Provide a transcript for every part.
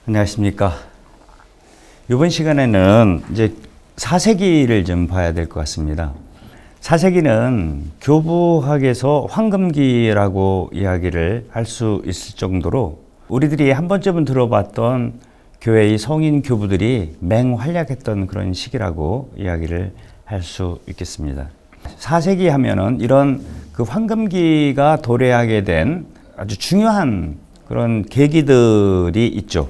안녕하십니까. 이번 시간에는 이제 4세기를 좀 봐야 될 것 같습니다. 4세기는 교부학에서 황금기라고 이야기를 할 수 있을 정도로 우리들이 한 번쯤은 들어봤던 교회의 성인 교부들이 맹활약했던 그런 시기라고 이야기를 할 수 있겠습니다. 4세기 하면은 이런 그 황금기가 도래하게 된 아주 중요한 그런 계기들이 있죠.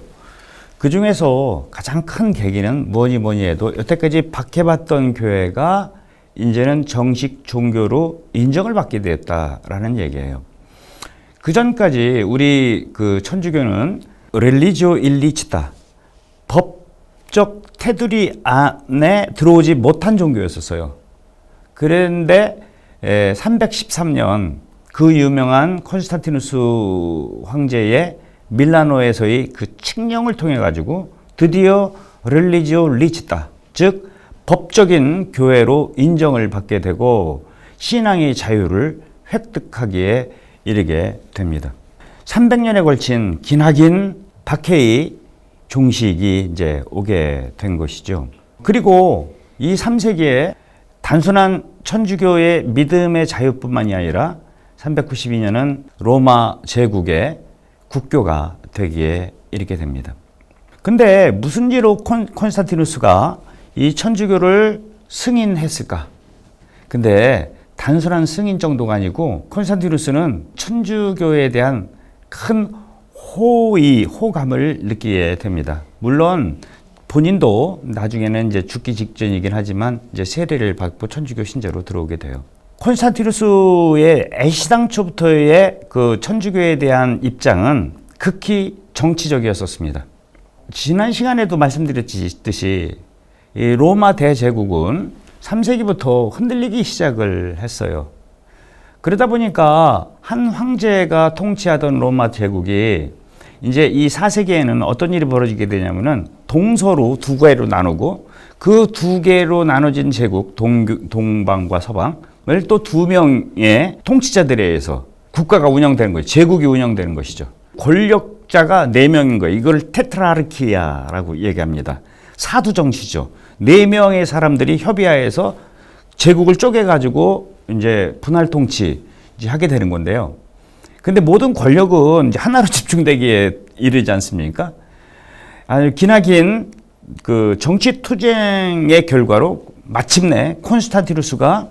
그 중에서 가장 큰 계기는 뭐니 해도 여태까지 박해받던 교회가 이제는 정식 종교로 인정을 받게 되었다라는 얘기예요. 그 전까지 우리 그 천주교는 렐리지오 일리치타, 법적 테두리 안에 들어오지 못한 종교였었어요. 그런데 313년 그 유명한 콘스탄티누스 황제의 밀라노에서의 그 칙령을 통해 가지고 드디어 렐리지오 리치타, 즉 법적인 교회로 인정을 받게 되고 신앙의 자유를 획득하기에 이르게 됩니다. 300년에 걸친 기나긴 박해의 종식이 이제 오게 된 것이죠. 그리고 이 3세기에 단순한 천주교의 믿음의 자유뿐만이 아니라 392년은 로마 제국의 국교가 되기에 이르게 됩니다. 근데 무슨 일로 콘스탄티누스가 이 천주교를 승인했을까? 근데 단순한 승인 정도가 아니고 콘스탄티누스는 천주교에 대한 큰 호감을 느끼게 됩니다. 물론 본인도 나중에는 이제 죽기 직전이긴 하지만 이제 세례를 받고 천주교 신자로 들어오게 돼요. 콘스탄티누스의 애시당초부터의 그 천주교에 대한 입장은 극히 정치적이었었습니다. 지난 시간에도 말씀드렸듯이 이 로마 대제국은 3세기부터 흔들리기 시작을 했어요. 그러다 보니까 한 황제가 통치하던 로마 제국이 이제 이 4세기에는 어떤 일이 벌어지게 되냐면은 동서로 두 개로 나누고 그 두 개로 나눠진 제국 동방과 서방을 또 두 명의 통치자들에 의해서 국가가 운영되는 거죠. 제국이 운영되는 것이죠. 권력자가 4명인 거예요. 이걸 테트라르키아라고 얘기합니다. 사두 정치죠. 4명의 사람들이 협의하에서 제국을 쪼개가지고 이제 분할 통치 하게 되는 건데요. 근데 모든 권력은 이제 하나로 집중되기에 이르지 않습니까? 아주 기나긴 그 정치 투쟁의 결과로 마침내 콘스탄티누스가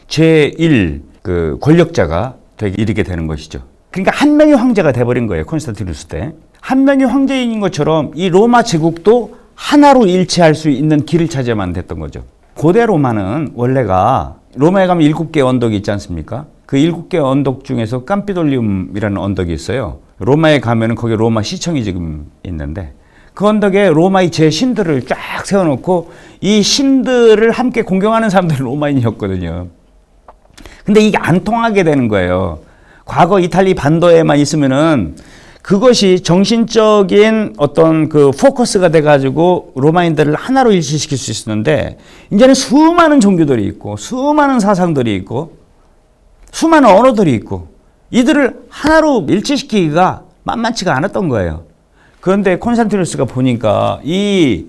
제1 그 권력자가 되게 이르게 되는 것이죠. 그러니까 한 명의 황제가 돼버린 거예요. 콘스탄티누스 때. 한 명의 황제인 것처럼 이 로마 제국도 하나로 일치할 수 있는 길을 찾아야만 됐던 거죠. 고대 로마는 원래가 로마에 가면 7개의 언덕이 있지 않습니까? 그 7개의 언덕 중에서 깜피돌리움이라는 언덕이 있어요. 로마에 가면은 거기 로마 시청이 지금 있는데 그 언덕에 로마의 제신들을 쫙 세워놓고 이 신들을 함께 공경하는 사람들이 로마인이었거든요. 근데 이게 안 통하게 되는 거예요. 과거 이탈리 반도에만 있으면은 그것이 정신적인 어떤 그 포커스가 돼가지고 로마인들을 하나로 일치시킬 수 있었는데 이제는 수많은 종교들이 있고 수많은 사상들이 있고 수많은 언어들이 있고 이들을 하나로 일치시키기가 만만치가 않았던 거예요. 그런데 콘스탄티누스가 보니까 이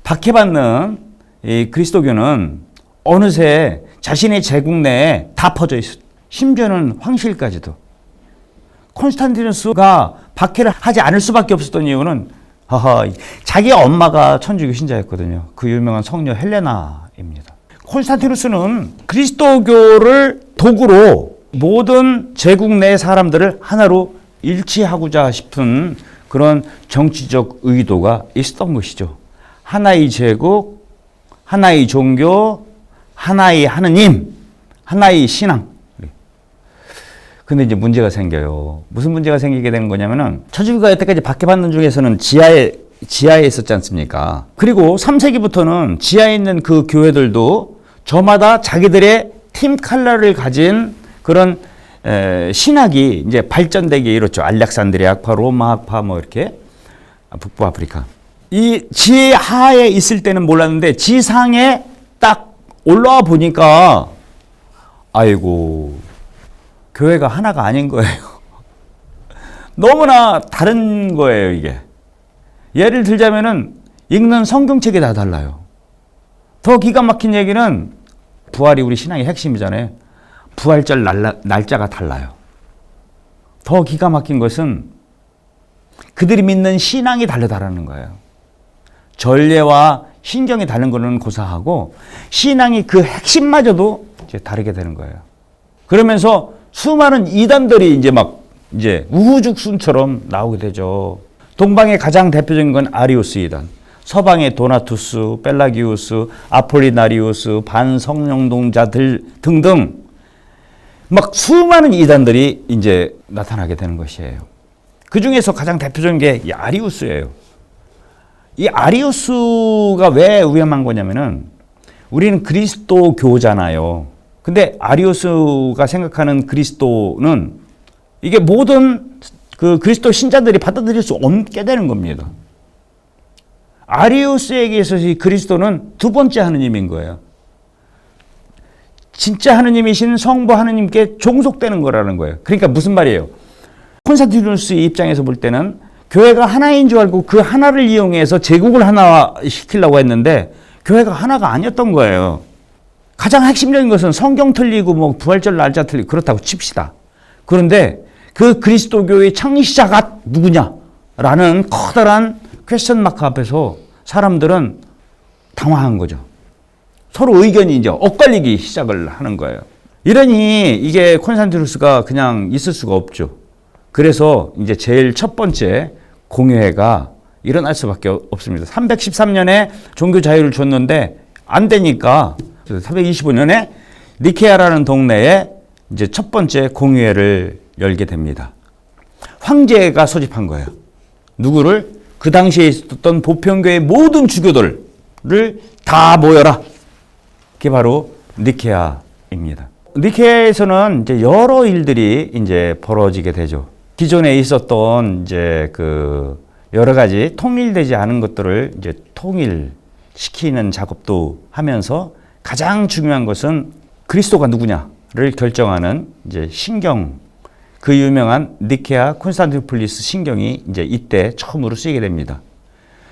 박해받는 이 그리스도교는 어느새 자신의 제국 내에 다 퍼져 있어. 심지어는 황실까지도. 콘스탄티누스가 박해를 하지 않을 수밖에 없었던 이유는 자기 엄마가 천주교 신자였거든요. 그 유명한 성녀 헬레나입니다. 콘스탄티누스는 그리스도교를 도구로 모든 제국 내 사람들을 하나로 일치하고자 싶은 그런 정치적 의도가 있었던 것이죠. 하나의 제국, 하나의 종교, 하나의 하느님, 하나의 신앙. 근데 이제 문제가 생겨요. 무슨 문제가 생기게 되는 거냐면은 천주교가 여태까지 박해받는 중에서는 지하에 있었지 않습니까? 그리고 3세기부터는 지하에 있는 그 교회들도 저마다 자기들의 팀 컬러를 가진 그런 신학이 이제 발전되기 이렇죠. 알렉산드리아 학파, 로마 학파 뭐 이렇게 북부 아프리카. 이 지하에 있을 때는 몰랐는데 지상에 딱 올라와 보니까 아이고 교회가 하나가 아닌 거예요. 너무나 다른 거예요, 이게. 예를 들자면은 읽는 성경책이 다 달라요. 더 기가 막힌 얘기는 부활이 우리 신앙의 핵심이잖아요. 부활절 날짜가 달라요. 더 기가 막힌 것은 그들이 믿는 신앙이 다르다라는 거예요. 전례와 신경이 다른 거는 고사하고 신앙이 그 핵심마저도 이제 다르게 되는 거예요. 그러면서 수많은 이단들이 이제 우후죽순처럼 나오게 되죠. 동방의 가장 대표적인 건 아리우스 이단, 서방의 도나투스, 펠라기우스, 아폴리나리우스, 반성령동자들 등등 막 수많은 이단들이 이제 나타나게 되는 것이에요. 그 중에서 가장 대표적인 게 이 아리우스예요. 이 아리우스가 왜 위험한 거냐면은 우리는 그리스도교잖아요. 근데 아리우스가 생각하는 그리스도는 이게 모든 그 그리스도 신자들이 받아들일 수 없게 되는 겁니다. 아리우스에게 있어서 이 그리스도는 두 번째 하느님인 거예요. 진짜 하느님이신 성부 하느님께 종속되는 거라는 거예요. 그러니까 무슨 말이에요? 콘스탄티누스의 입장에서 볼 때는 교회가 하나인 줄 알고 그 하나를 이용해서 제국을 하나 시키려고 했는데 교회가 하나가 아니었던 거예요. 가장 핵심적인 것은 성경 틀리고 뭐 부활절 날짜 틀리고 그렇다고 칩시다. 그런데 그 그리스도교의 창시자가 누구냐라는 커다란 퀘스천 마크 앞에서 사람들은 당황한 거죠. 서로 의견이 이제 엇갈리기 시작을 하는 거예요. 이러니 이게 콘스탄티누스가 그냥 있을 수가 없죠. 그래서 이제 제일 첫 번째 공회가 일어날 수밖에 없습니다. 313년에 종교 자유를 줬는데 안 되니까 325년에 니케아라는 동네에 이제 첫 번째 공회를 열게 됩니다. 황제가 소집한 거예요. 누구를? 그 당시에 있었던 보편교의 모든 주교들을 다 모여라. 그게 바로 니케아입니다. 니케아에서는 이제 여러 일들이 이제 벌어지게 되죠. 기존에 있었던 이제 그 여러 가지 통일되지 않은 것들을 이제 통일시키는 작업도 하면서 가장 중요한 것은 그리스도가 누구냐를 결정하는 이제 신경, 그 유명한 니케아 콘스탄티노플리스 신경이 이제 이때 처음으로 쓰이게 됩니다.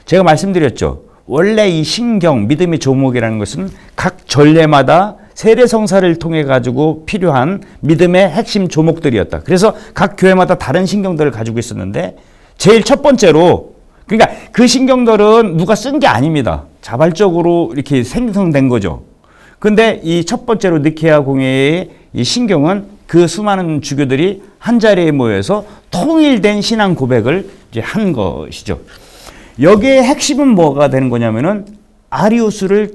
제가 말씀드렸죠. 원래 이 신경, 믿음의 조목이라는 것은 각 전례마다 세례성사를 통해 가지고 필요한 믿음의 핵심 조목들이었다. 그래서 각 교회마다 다른 신경들을 가지고 있었는데 제일 첫 번째로, 그러니까 그 신경들은 누가 쓴 게 아닙니다. 자발적으로 이렇게 생성된 거죠. 근데 이 첫 번째로 니케아 공회의 이 신경은 그 수많은 주교들이 한 자리에 모여서 통일된 신앙 고백을 이제 한 것이죠. 여기에 핵심은 뭐가 되는 거냐면은 아리우스를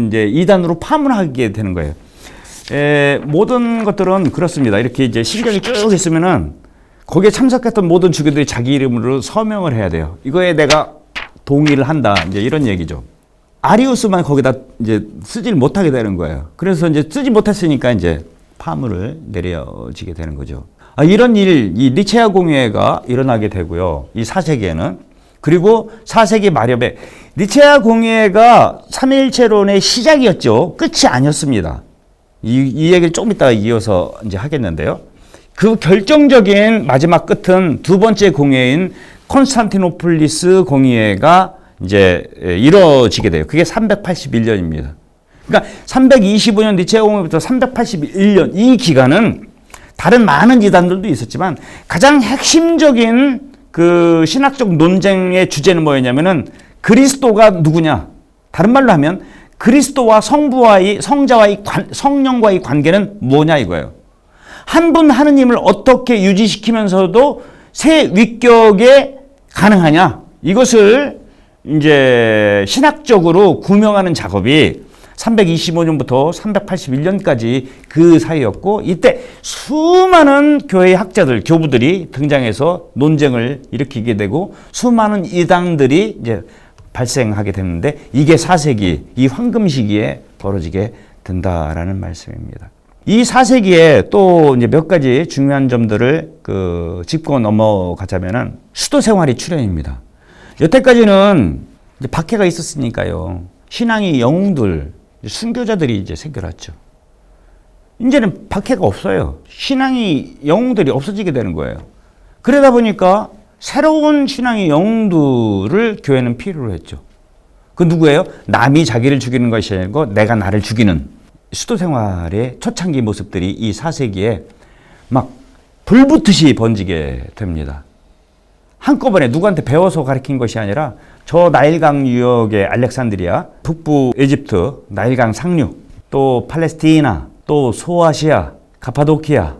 이제 이단으로 파문하게 되는 거예요. 모든 것들은 그렇습니다. 이렇게 이제 신경이 쭉 있으면은 거기에 참석했던 모든 주교들이 자기 이름으로 서명을 해야 돼요. 이거에 내가 동의를 한다. 이제 이런 얘기죠. 아리우스만 거기다 이제 쓰질 못하게 되는 거예요. 그래서 이제 쓰지 못했으니까 이제 파문을 내려지게 되는 거죠. 이런 일, 이 니케아 공회가 일어나게 되고요. 이 4세기에는. 그리고 4세기 말엽에 니케아 공회가 삼위일체론의 시작이었죠. 끝이 아니었습니다. 이 얘기를 조금 이따가 이어서 이제 하겠는데요. 그 결정적인 마지막 끝은 두 번째 공회인 콘스탄티노플리스 공회가 이제 이루어지게 돼요. 그게 381년입니다. 그러니까 325년 니케아 공회부터 381년 이 기간은 다른 많은 이단들도 있었지만 가장 핵심적인 그 신학적 논쟁의 주제는 뭐였냐면은 그리스도가 누구냐. 다른 말로 하면 그리스도와 성자와의 성령과의 관계는 뭐냐 이거예요. 한 분 하느님을 어떻게 유지시키면서도 새 위격에 가능하냐. 이것을 이제 신학적으로 구명하는 작업이 325년부터 381년까지 그 사이였고, 이때 수많은 교회 학자들, 교부들이 등장해서 논쟁을 일으키게 되고 수많은 이단들이 이제 발생하게 됐는데, 이게 4세기 이 황금 시기에 벌어지게 된다라는 말씀입니다. 이 4세기에 또 이제 몇 가지 중요한 점들을 짚고 넘어가자면은 수도 생활이 출현입니다. 여태까지는 이제 박해가 있었으니까요. 신앙의 영웅들, 순교자들이 이제 생겨났죠. 이제는 박해가 없어요. 신앙의 영웅들이 없어지게 되는 거예요. 그러다 보니까 새로운 신앙의 영웅들을 교회는 필요로 했죠. 그 누구예요? 남이 자기를 죽이는 것이 아니고 내가 나를 죽이는 수도 생활의 초창기 모습들이 이 4세기에 막 불붙듯이 번지게 됩니다. 한꺼번에 누구한테 배워서 가르친 것이 아니라 저 나일강 유역의 알렉산드리아, 북부 에집트, 나일강 상류, 또 팔레스티나, 또 소아시아, 카파도키아,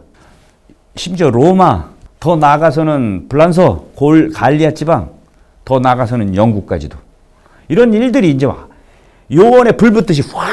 심지어 로마, 더 나아가서는 불란서, 갈리아 지방, 더 나아가서는 영국까지도. 이런 일들이 이제 요원에 불붙듯이 확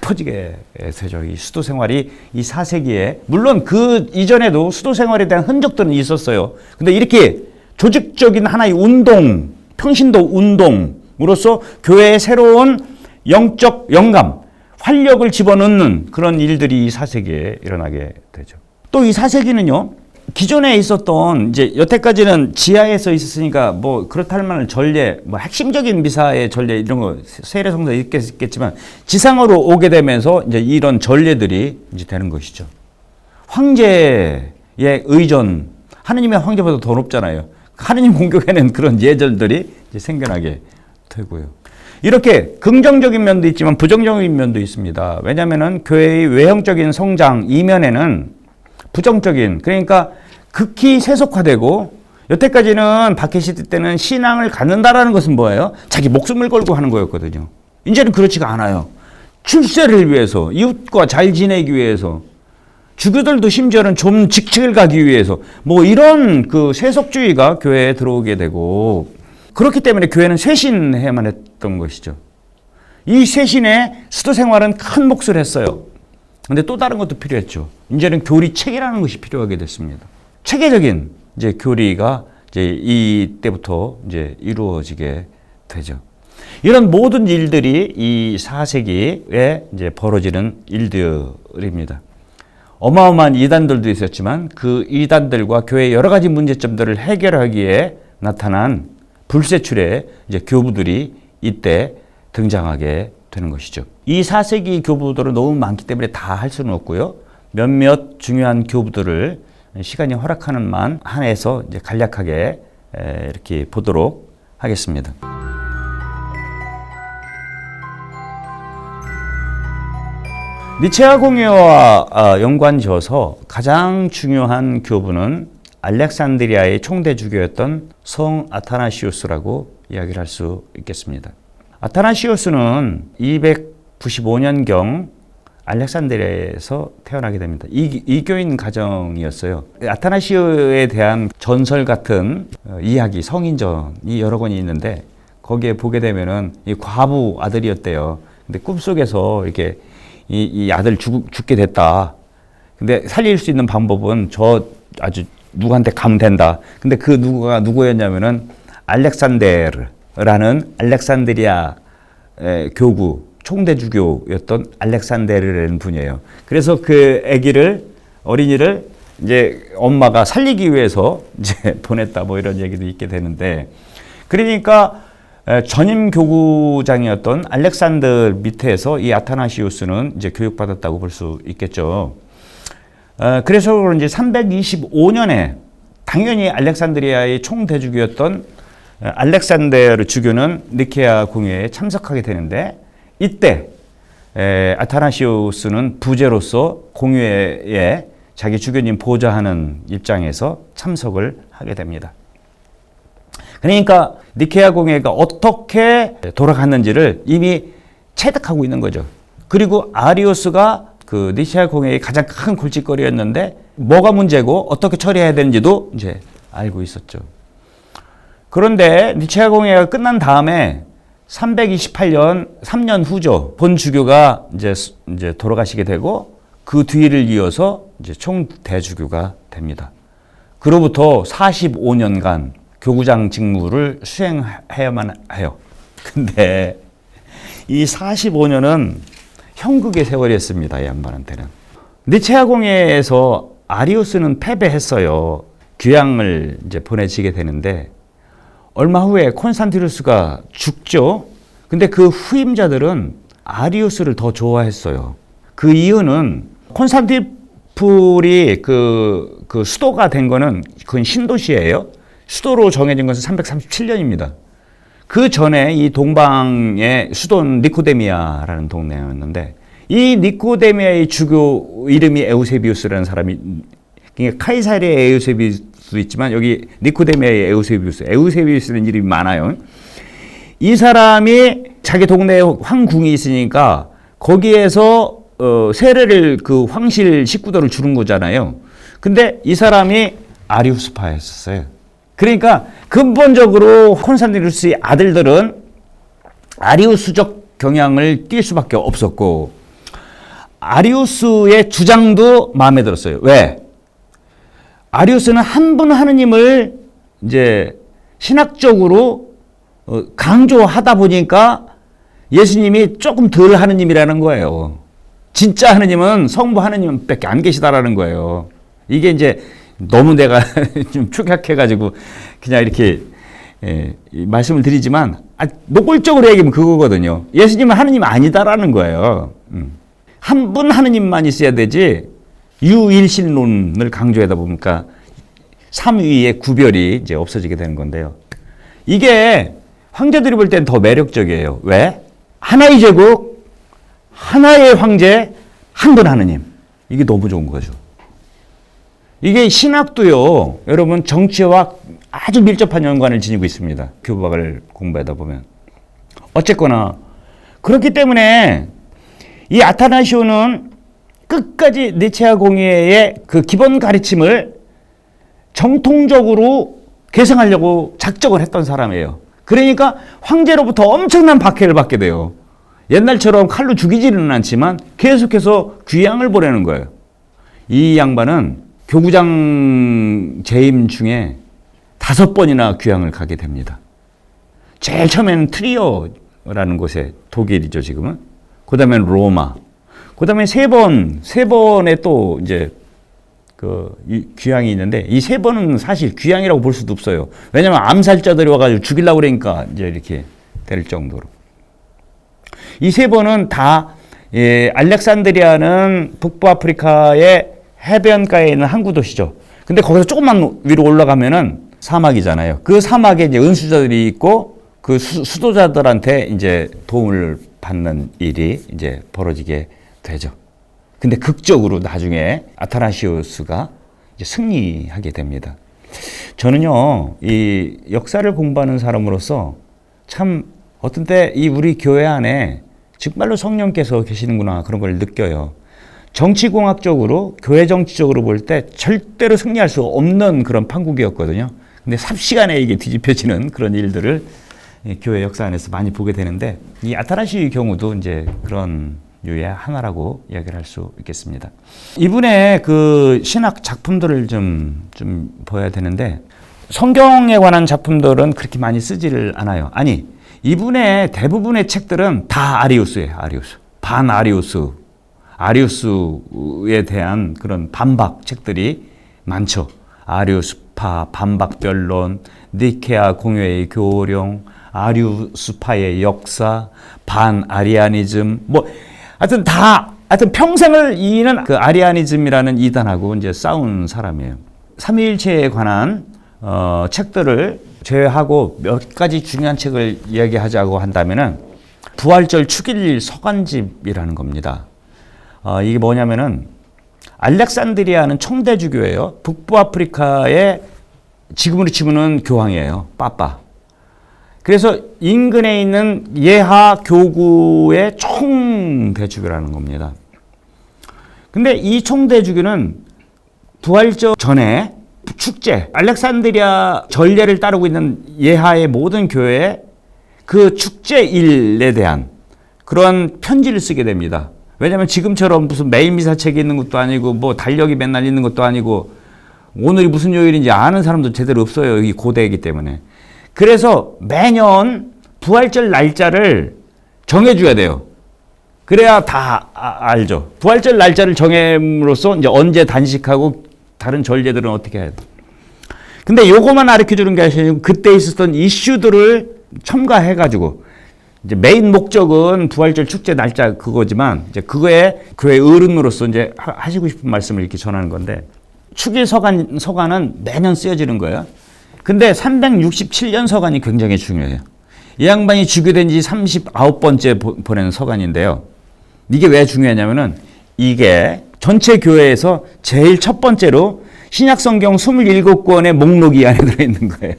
퍼지게 되죠. 이 수도 생활이 이 4세기에, 물론 그 이전에도 수도 생활에 대한 흔적들은 있었어요. 근데 이렇게 조직적인 하나의 운동, 평신도 운동으로서 교회의 새로운 영적 영감, 활력을 집어넣는 그런 일들이 이 4세기에 일어나게 되죠. 또 이 4세기는요, 기존에 있었던, 이제 여태까지는 지하에서 있었으니까 뭐 그렇다 할 만한 전례, 뭐 핵심적인 미사의 전례 이런 거 세례 성사 있겠지만 지상으로 오게 되면서 이제 이런 전례들이 이제 되는 것이죠. 황제의 의전, 하느님의 황제보다 더 높잖아요. 하느님 공격에는 그런 예절들이 이제 생겨나게 되고요. 이렇게 긍정적인 면도 있지만 부정적인 면도 있습니다. 왜냐하면은 교회의 외형적인 성장 이면에는 부정적인, 그러니까 극히 세속화되고, 여태까지는 박해시대 때는 신앙을 갖는다라는 것은 뭐예요? 자기 목숨을 걸고 하는 거였거든요. 이제는 그렇지가 않아요. 출세를 위해서, 이웃과 잘 지내기 위해서, 주교들도 심지어는 좀 직책을 가기 위해서, 뭐 이런 그 세속주의가 교회에 들어오게 되고, 그렇기 때문에 교회는 쇄신해야만 했던 것이죠. 이 쇄신에 수도 생활은 큰 몫을 했어요. 근데 또 다른 것도 필요했죠. 이제는 교리 체계라는 것이 필요하게 됐습니다. 체계적인 이제 교리가 이제 이때부터 이제 이루어지게 되죠. 이런 모든 일들이 이 4세기에 이제 벌어지는 일들입니다. 어마어마한 이단들도 있었지만 그 이단들과 교회의 여러 가지 문제점들을 해결하기에 나타난 불세출의 이제 교부들이 이때 등장하게 되는 것이죠. 이 4세기 교부들은 너무 많기 때문에 다 할 수는 없고요. 몇몇 중요한 교부들을 시간이 허락하는 만 한해서 이제 간략하게 이렇게 보도록 하겠습니다. 니체아 공예와 연관지어서 가장 중요한 교부는 알렉산드리아의 총대 주교였던 성 아타나시우스라고 이야기를 할 수 있겠습니다. 아타나시우스는 295년경 알렉산드리아에서 태어나게 됩니다. 이교인 가정이었어요. 아타나시우에 대한 전설 같은 이야기, 성인전이 여러 권이 있는데 거기에 보게 되면은 이 과부 아들이었대요. 근데 꿈속에서 이렇게 이 아들 죽게 됐다. 근데 살릴 수 있는 방법은 저 아주 누구한테 가면 된다. 근데 그 누구가 누구였냐면은 알렉산데르라는 알렉산드리아 교구 총대주교였던 알렉산데르라는 분이에요. 그래서 그 어린이를 이제 엄마가 살리기 위해서 이제 보냈다, 뭐 이런 얘기도 있게 되는데, 그러니까 전임 교구장이었던 알렉산더 밑에서 이 아타나시우스는 이제 교육받았다고 볼 수 있겠죠. 그래서 그런지 325년에 당연히 알렉산드리아의 총대주교였던 알렉산데르 주교는 니케아 공회에 참석하게 되는데, 이때 아타나시우스는 부제로서 공회에 자기 주교님 보좌하는 입장에서 참석을 하게 됩니다. 그러니까 니케아 공회가 어떻게 돌아갔는지를 이미 체득하고 있는 거죠. 그리고 아리우스가 그 니케아 공회의 가장 큰 골칫거리였는데 뭐가 문제고 어떻게 처리해야 되는지도 이제 알고 있었죠. 그런데 니케아 공회가 끝난 다음에 328년 3년 후죠. 본 주교가 이제 돌아가시게 되고 그 뒤를 이어서 이제 총대주교가 됩니다. 그로부터 45년간 교구장 직무를 수행해야만 해요. 근데 이 45년은 형극의 세월이었습니다. 이 양반한테는. 니체아 공회에서 아리우스는 패배했어요. 귀양을 이제 보내지게 되는데 얼마 후에 콘스탄티누스가 죽죠. 근데 그 후임자들은 아리우스를 더 좋아했어요. 그 이유는 콘스탄티노플이 그 수도가 된 거는 그건 신도시예요. 수도로 정해진 것은 337년입니다. 그 전에 이 동방의 수도는 니코데미아라는 동네였는데 이 니코데미아의 주교 이름이 에우세비우스라는 사람이, 그러니까 카이사르의 에우세비우스도 있지만 여기 니코데미아의 에우세비우스라는 이름이 많아요. 이 사람이 자기 동네에 황궁이 있으니까 거기에서 세례를 그 황실 식구들을 주는 거잖아요. 근데 이 사람이 아리우스파였어요. 그러니까 근본적으로 콘스탄티누스의 아들들은 아리우스적 경향을 띌 수밖에 없었고 아리우스의 주장도 마음에 들었어요. 왜? 아리우스는 한 분 하느님을 이제 신학적으로 강조하다 보니까 예수님이 조금 덜 하느님이라는 거예요. 진짜 하느님은 성부 하느님밖에 안 계시다라는 거예요. 이게 이제 너무 내가 좀 축약해가지고 그냥 이렇게 말씀을 드리지만 노골적으로 얘기하면 그거거든요. 예수님은 하느님 아니다라는 거예요. 한 분 하느님만 있어야 되지 유일신론을 강조하다 보니까 삼위의 구별이 이제 없어지게 되는 건데요. 이게 황제들이 볼 땐 더 매력적이에요. 왜? 하나의 제국, 하나의 황제, 한 분 하느님. 이게 너무 좋은 거죠. 이게 신학도요, 여러분 정치와 아주 밀접한 연관을 지니고 있습니다. 교박을 공부하다 보면. 어쨌거나 그렇기 때문에 이 아타나시오는 끝까지 니체아 공예의 그 기본 가르침을 정통적으로 계승하려고 작정을 했던 사람이에요. 그러니까 황제로부터 엄청난 박해를 받게 돼요. 옛날처럼 칼로 죽이지는 않지만 계속해서 귀양을 보내는 거예요. 이 양반은 교구장 재임 중에 5번이나 귀향을 가게 됩니다. 제일 처음에는 트리어라는 곳에, 독일이죠 지금은. 그 다음에 로마. 그 다음에 세 번에 또 이제 귀향이 있는데 이 3번은 사실 귀향이라고 볼 수도 없어요. 왜냐면 암살자들이 와가지고 죽이려고 그러니까 이제 이렇게 될 정도로. 이 3번은 다 알렉산드리아는 북부 아프리카의 해변가에 있는 항구 도시죠. 근데 거기서 조금만 위로 올라가면은 사막이잖아요. 그 사막에 이제 은수자들이 있고 그 수도자들한테 이제 도움을 받는 일이 이제 벌어지게 되죠. 근데 극적으로 나중에 아타나시우스가 이제 승리하게 됩니다. 저는요, 이 역사를 공부하는 사람으로서 참 어떤 때 이 우리 교회 안에 정말로 성령께서 계시는구나 그런 걸 느껴요. 정치공학적으로, 교회 정치적으로 볼 때 절대로 승리할 수 없는 그런 판국이었거든요. 근데 삽시간에 이게 뒤집혀지는 그런 일들을 교회 역사 안에서 많이 보게 되는데 이 아타나시의 경우도 이제 그런 유의 하나라고 이야기를 할 수 있겠습니다. 이분의 그 신학 작품들을 좀 봐야 되는데 성경에 관한 작품들은 그렇게 많이 쓰지를 않아요. 아니, 이분의 대부분의 책들은 다 아리우스예요. 아리우스. 반아리우스. 아리우스에 대한 그런 반박 책들이 많죠. 아리우스파 반박변론, 니케아 공회의 교령, 아리우스파의 역사, 반아리아니즘, 하여튼 평생을 이는 그 아리아니즘이라는 이단하고 이제 싸운 사람이에요. 삼위일체에 관한 책들을 제외하고 몇 가지 중요한 책을 이야기하자고 한다면은 부활절 축일 서간집이라는 겁니다. 이게 뭐냐면은 알렉산드리아는 청대주교예요. 북부 아프리카의 지금으로 치면은 교황이에요. 빠빠. 그래서 인근에 있는 예하 교구의 총대주교라는 겁니다. 근데 이 총대주교는 부활절 전에 축제, 알렉산드리아 전례를 따르고 있는 예하의 모든 교회에 그 축제일에 대한 그런 편지를 쓰게 됩니다. 왜냐하면 지금처럼 무슨 매일 미사책이 있는 것도 아니고 뭐 달력이 맨날 있는 것도 아니고 오늘이 무슨 요일인지 아는 사람도 제대로 없어요. 여기 고대이기 때문에. 그래서 매년 부활절 날짜를 정해줘야 돼요. 그래야 다 알죠. 부활절 날짜를 정함으로써 이제 언제 단식하고 다른 절제들은 어떻게 해야 돼. 근데 요거만 알려주는 게 아니고 그때 있었던 이슈들을 첨가해가지고 이제 메인 목적은 부활절 축제 날짜 그거지만 이제 그거에 교회 어른으로서 이제 하시고 싶은 말씀을 이렇게 전하는 건데 축일 서간은 매년 쓰여지는 거예요. 근데 367년 서간이 굉장히 중요해요. 이 양반이 주교된 지 39번째 보낸 서간인데요. 이게 왜 중요하냐면은 이게 전체 교회에서 제일 첫 번째로 신약성경 27권의 목록이 안에 들어있는 거예요.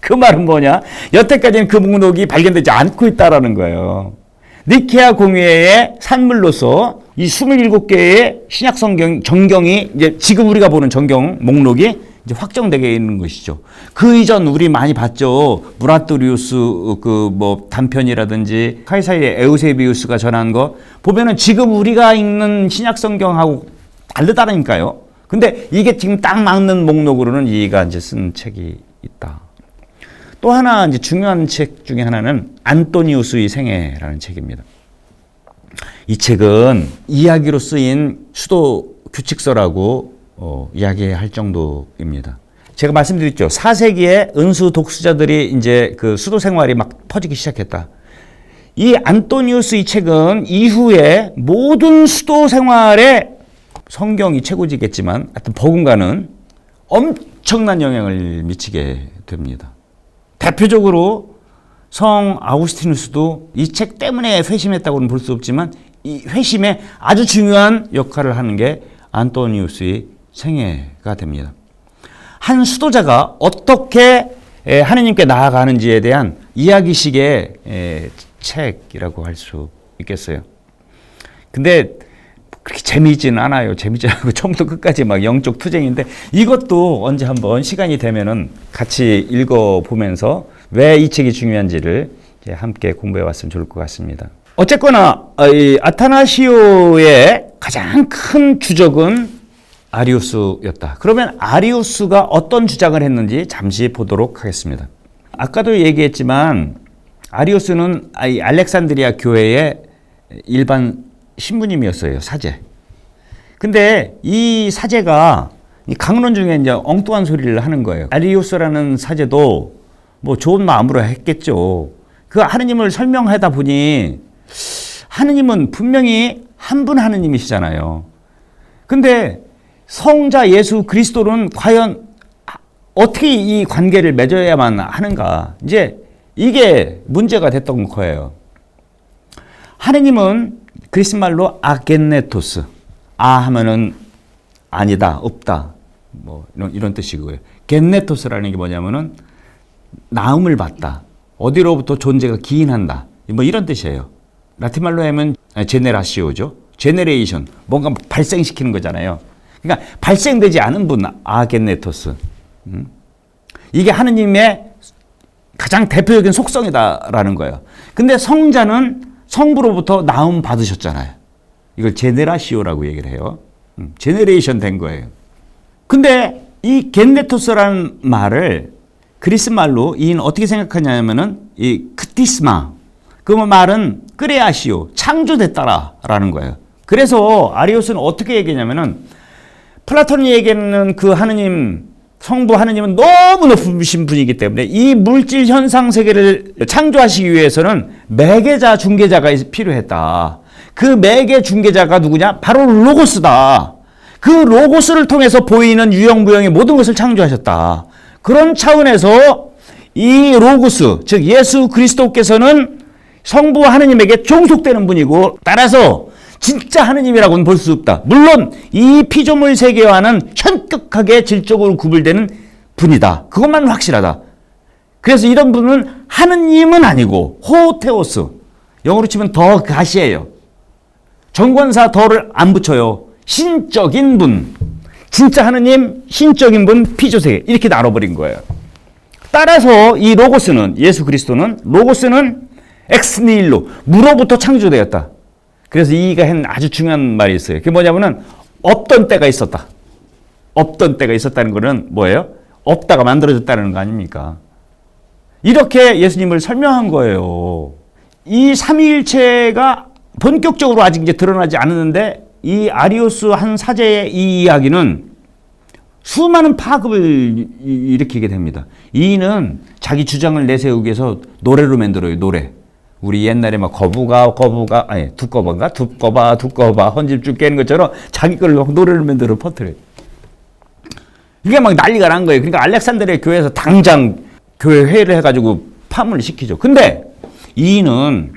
그 말은 뭐냐? 여태까지는 그 목록이 발견되지 않고 있다라는 거예요. 니케아 공회의 산물로서 이 27개의 신약성경 정경이 이제 지금 우리가 보는 정경 목록이 이제 확정되게 있는 것이죠. 그 이전 우리 많이 봤죠. 무라토리우스 그 뭐 단편이라든지 카이사르의 에우세비우스가 전한 거 보면은 지금 우리가 읽는 신약성경하고 다르다니까요. 근데 이게 지금 딱 맞는 목록으로는 이가 이제 쓴 책이 있다. 또 하나 이제 중요한 책 중에 하나는 안토니우스의 생애라는 책입니다. 이 책은 이야기로 쓰인 수도 규칙서라고 이야기할 정도입니다. 제가 말씀드렸죠. 4세기에 은수 독수자들이 이제 그 수도 생활이 막 퍼지기 시작했다. 이 안토니우스 이 책은 이후에 모든 수도 생활에 성경이 최고지겠지만 하여튼 버금가는 엄청난 영향을 미치게 됩니다. 대표적으로 성 아우구스티누스도 이 책 때문에 회심했다고는 볼 수 없지만 이 회심에 아주 중요한 역할을 하는 게 안토니우스의 생애가 됩니다. 한 수도자가 어떻게 하느님께 나아가는지에 대한 이야기식의 책이라고 할 수 있겠어요. 근데 그렇게 재미있지는 않아요. 재미있지 않고 처음부터 끝까지 막 영적 투쟁인데 이것도 언제 한번 시간이 되면은 같이 읽어보면서 왜 이 책이 중요한지를 이제 함께 공부해 왔으면 좋을 것 같습니다. 어쨌거나 이 아타나시오의 가장 큰 주적은 아리우스였다. 그러면 아리우스가 어떤 주장을 했는지 잠시 보도록 하겠습니다. 아까도 얘기했지만 아리우스는 알렉산드리아 교회의 일반 신부님이었어요. 사제. 근데 이 사제가 이 강론 중에 이제 엉뚱한 소리를 하는 거예요. 아리우스라는 사제도 뭐 좋은 마음으로 했겠죠. 그 하느님을 설명하다 보니 하느님은 분명히 한 분 하느님이시잖아요. 근데 성자 예수 그리스도는 과연 어떻게 이 관계를 맺어야만 하는가? 이제 이게 문제가 됐던 거예요. 하느님은 그리스 말로 아겐네토스. 아 하면은 아니다, 없다. 뭐 이런 뜻이고요. 겐네토스라는 게 뭐냐면은 나음을 받다. 어디로부터 존재가 기인한다. 뭐 이런 뜻이에요. 라틴 말로 하면 제네라시오죠. 제네레이션. 뭔가 발생시키는 거잖아요. 그러니까 발생되지 않은 분, 아겐네토스. 이게 하느님의 가장 대표적인 속성이다라는 거예요. 근데 성자는 성부로부터 나음 받으셨잖아요. 이걸 제네라시오라고 얘기를 해요. 제네레이션 된 거예요. 근데 이 겐네토스라는 말을 그리스 말로 이인 어떻게 생각하냐면은 이 크티스마. 그 말은 크레아시오. 창조됐다라는 거예요. 그래서 아리우스는 어떻게 얘기하냐면은 플라톤이 얘기하는 그 하느님, 성부 하느님은 너무 높으신 분이기 때문에 이 물질 현상 세계를 창조하시기 위해서는 매개자, 중개자가 필요했다. 그 매개 중개자가 누구냐? 바로 로고스다. 그 로고스를 통해서 보이는 유형무형의 모든 것을 창조하셨다. 그런 차원에서 이 로고스, 즉 예수 그리스도께서는 성부 하느님에게 종속되는 분이고 따라서 진짜 하느님이라고는 볼 수 없다. 물론 이 피조물 세계와는 현격하게 질적으로 구분되는 분이다. 그것만 확실하다. 그래서 이런 분은 하느님은 아니고 호테오스. 영어로 치면 더 가시예요. 정관사 더를 안 붙여요. 신적인 분. 진짜 하느님, 신적인 분, 피조세계. 이렇게 나눠버린 거예요. 따라서 이 로고스는, 예수 그리스도는, 로고스는 엑스니일로, 무로부터 창조되었다. 그래서 이가 한 아주 중요한 말이 있어요. 그게 뭐냐면은 없던 때가 있었다. 없던 때가 있었다는 거는 뭐예요? 없다가 만들어졌다는 거 아닙니까? 이렇게 예수님을 설명한 거예요. 이 삼위일체가 본격적으로 아직 이제 드러나지 않았는데 이 아리우스 한 사제의 이 이야기는 수많은 파급을 일으키게 됩니다. 이는 자기 주장을 내세우기 위해서 노래로 만들어요. 노래. 우리 옛날에 막 두꺼봐 헌집줄 깨는 것처럼 자기 걸 노래를 만들어 퍼뜨려요. 그게 막 난리가 난 거예요. 그러니까 알렉산드리아 교회에서 당장 교회 회의를 해가지고 파문을 시키죠. 근데 이는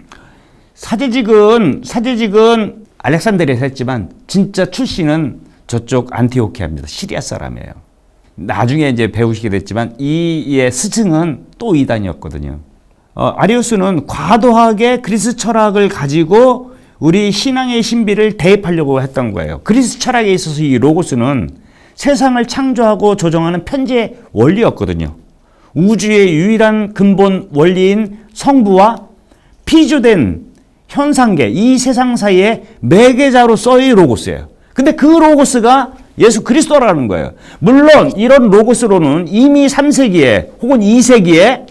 사제직은 알렉산드리아에서 했지만 진짜 출신은 저쪽 안티오키아입니다. 시리아 사람이에요. 나중에 이제 배우시게 됐지만 이의 스승은 또 이단이었거든요. 아리우스는 과도하게 그리스 철학을 가지고 우리 신앙의 신비를 대입하려고 했던 거예요. 그리스 철학에 있어서 이 로고스는 세상을 창조하고 조정하는 편지의 원리였거든요. 우주의 유일한 근본 원리인 성부와 피조된 현상계, 이 세상 사이에 매개자로서의 로고스예요. 근데 그 로고스가 예수 그리스도라는 거예요. 물론 이런 로고스로는 이미 3세기에 혹은 2세기에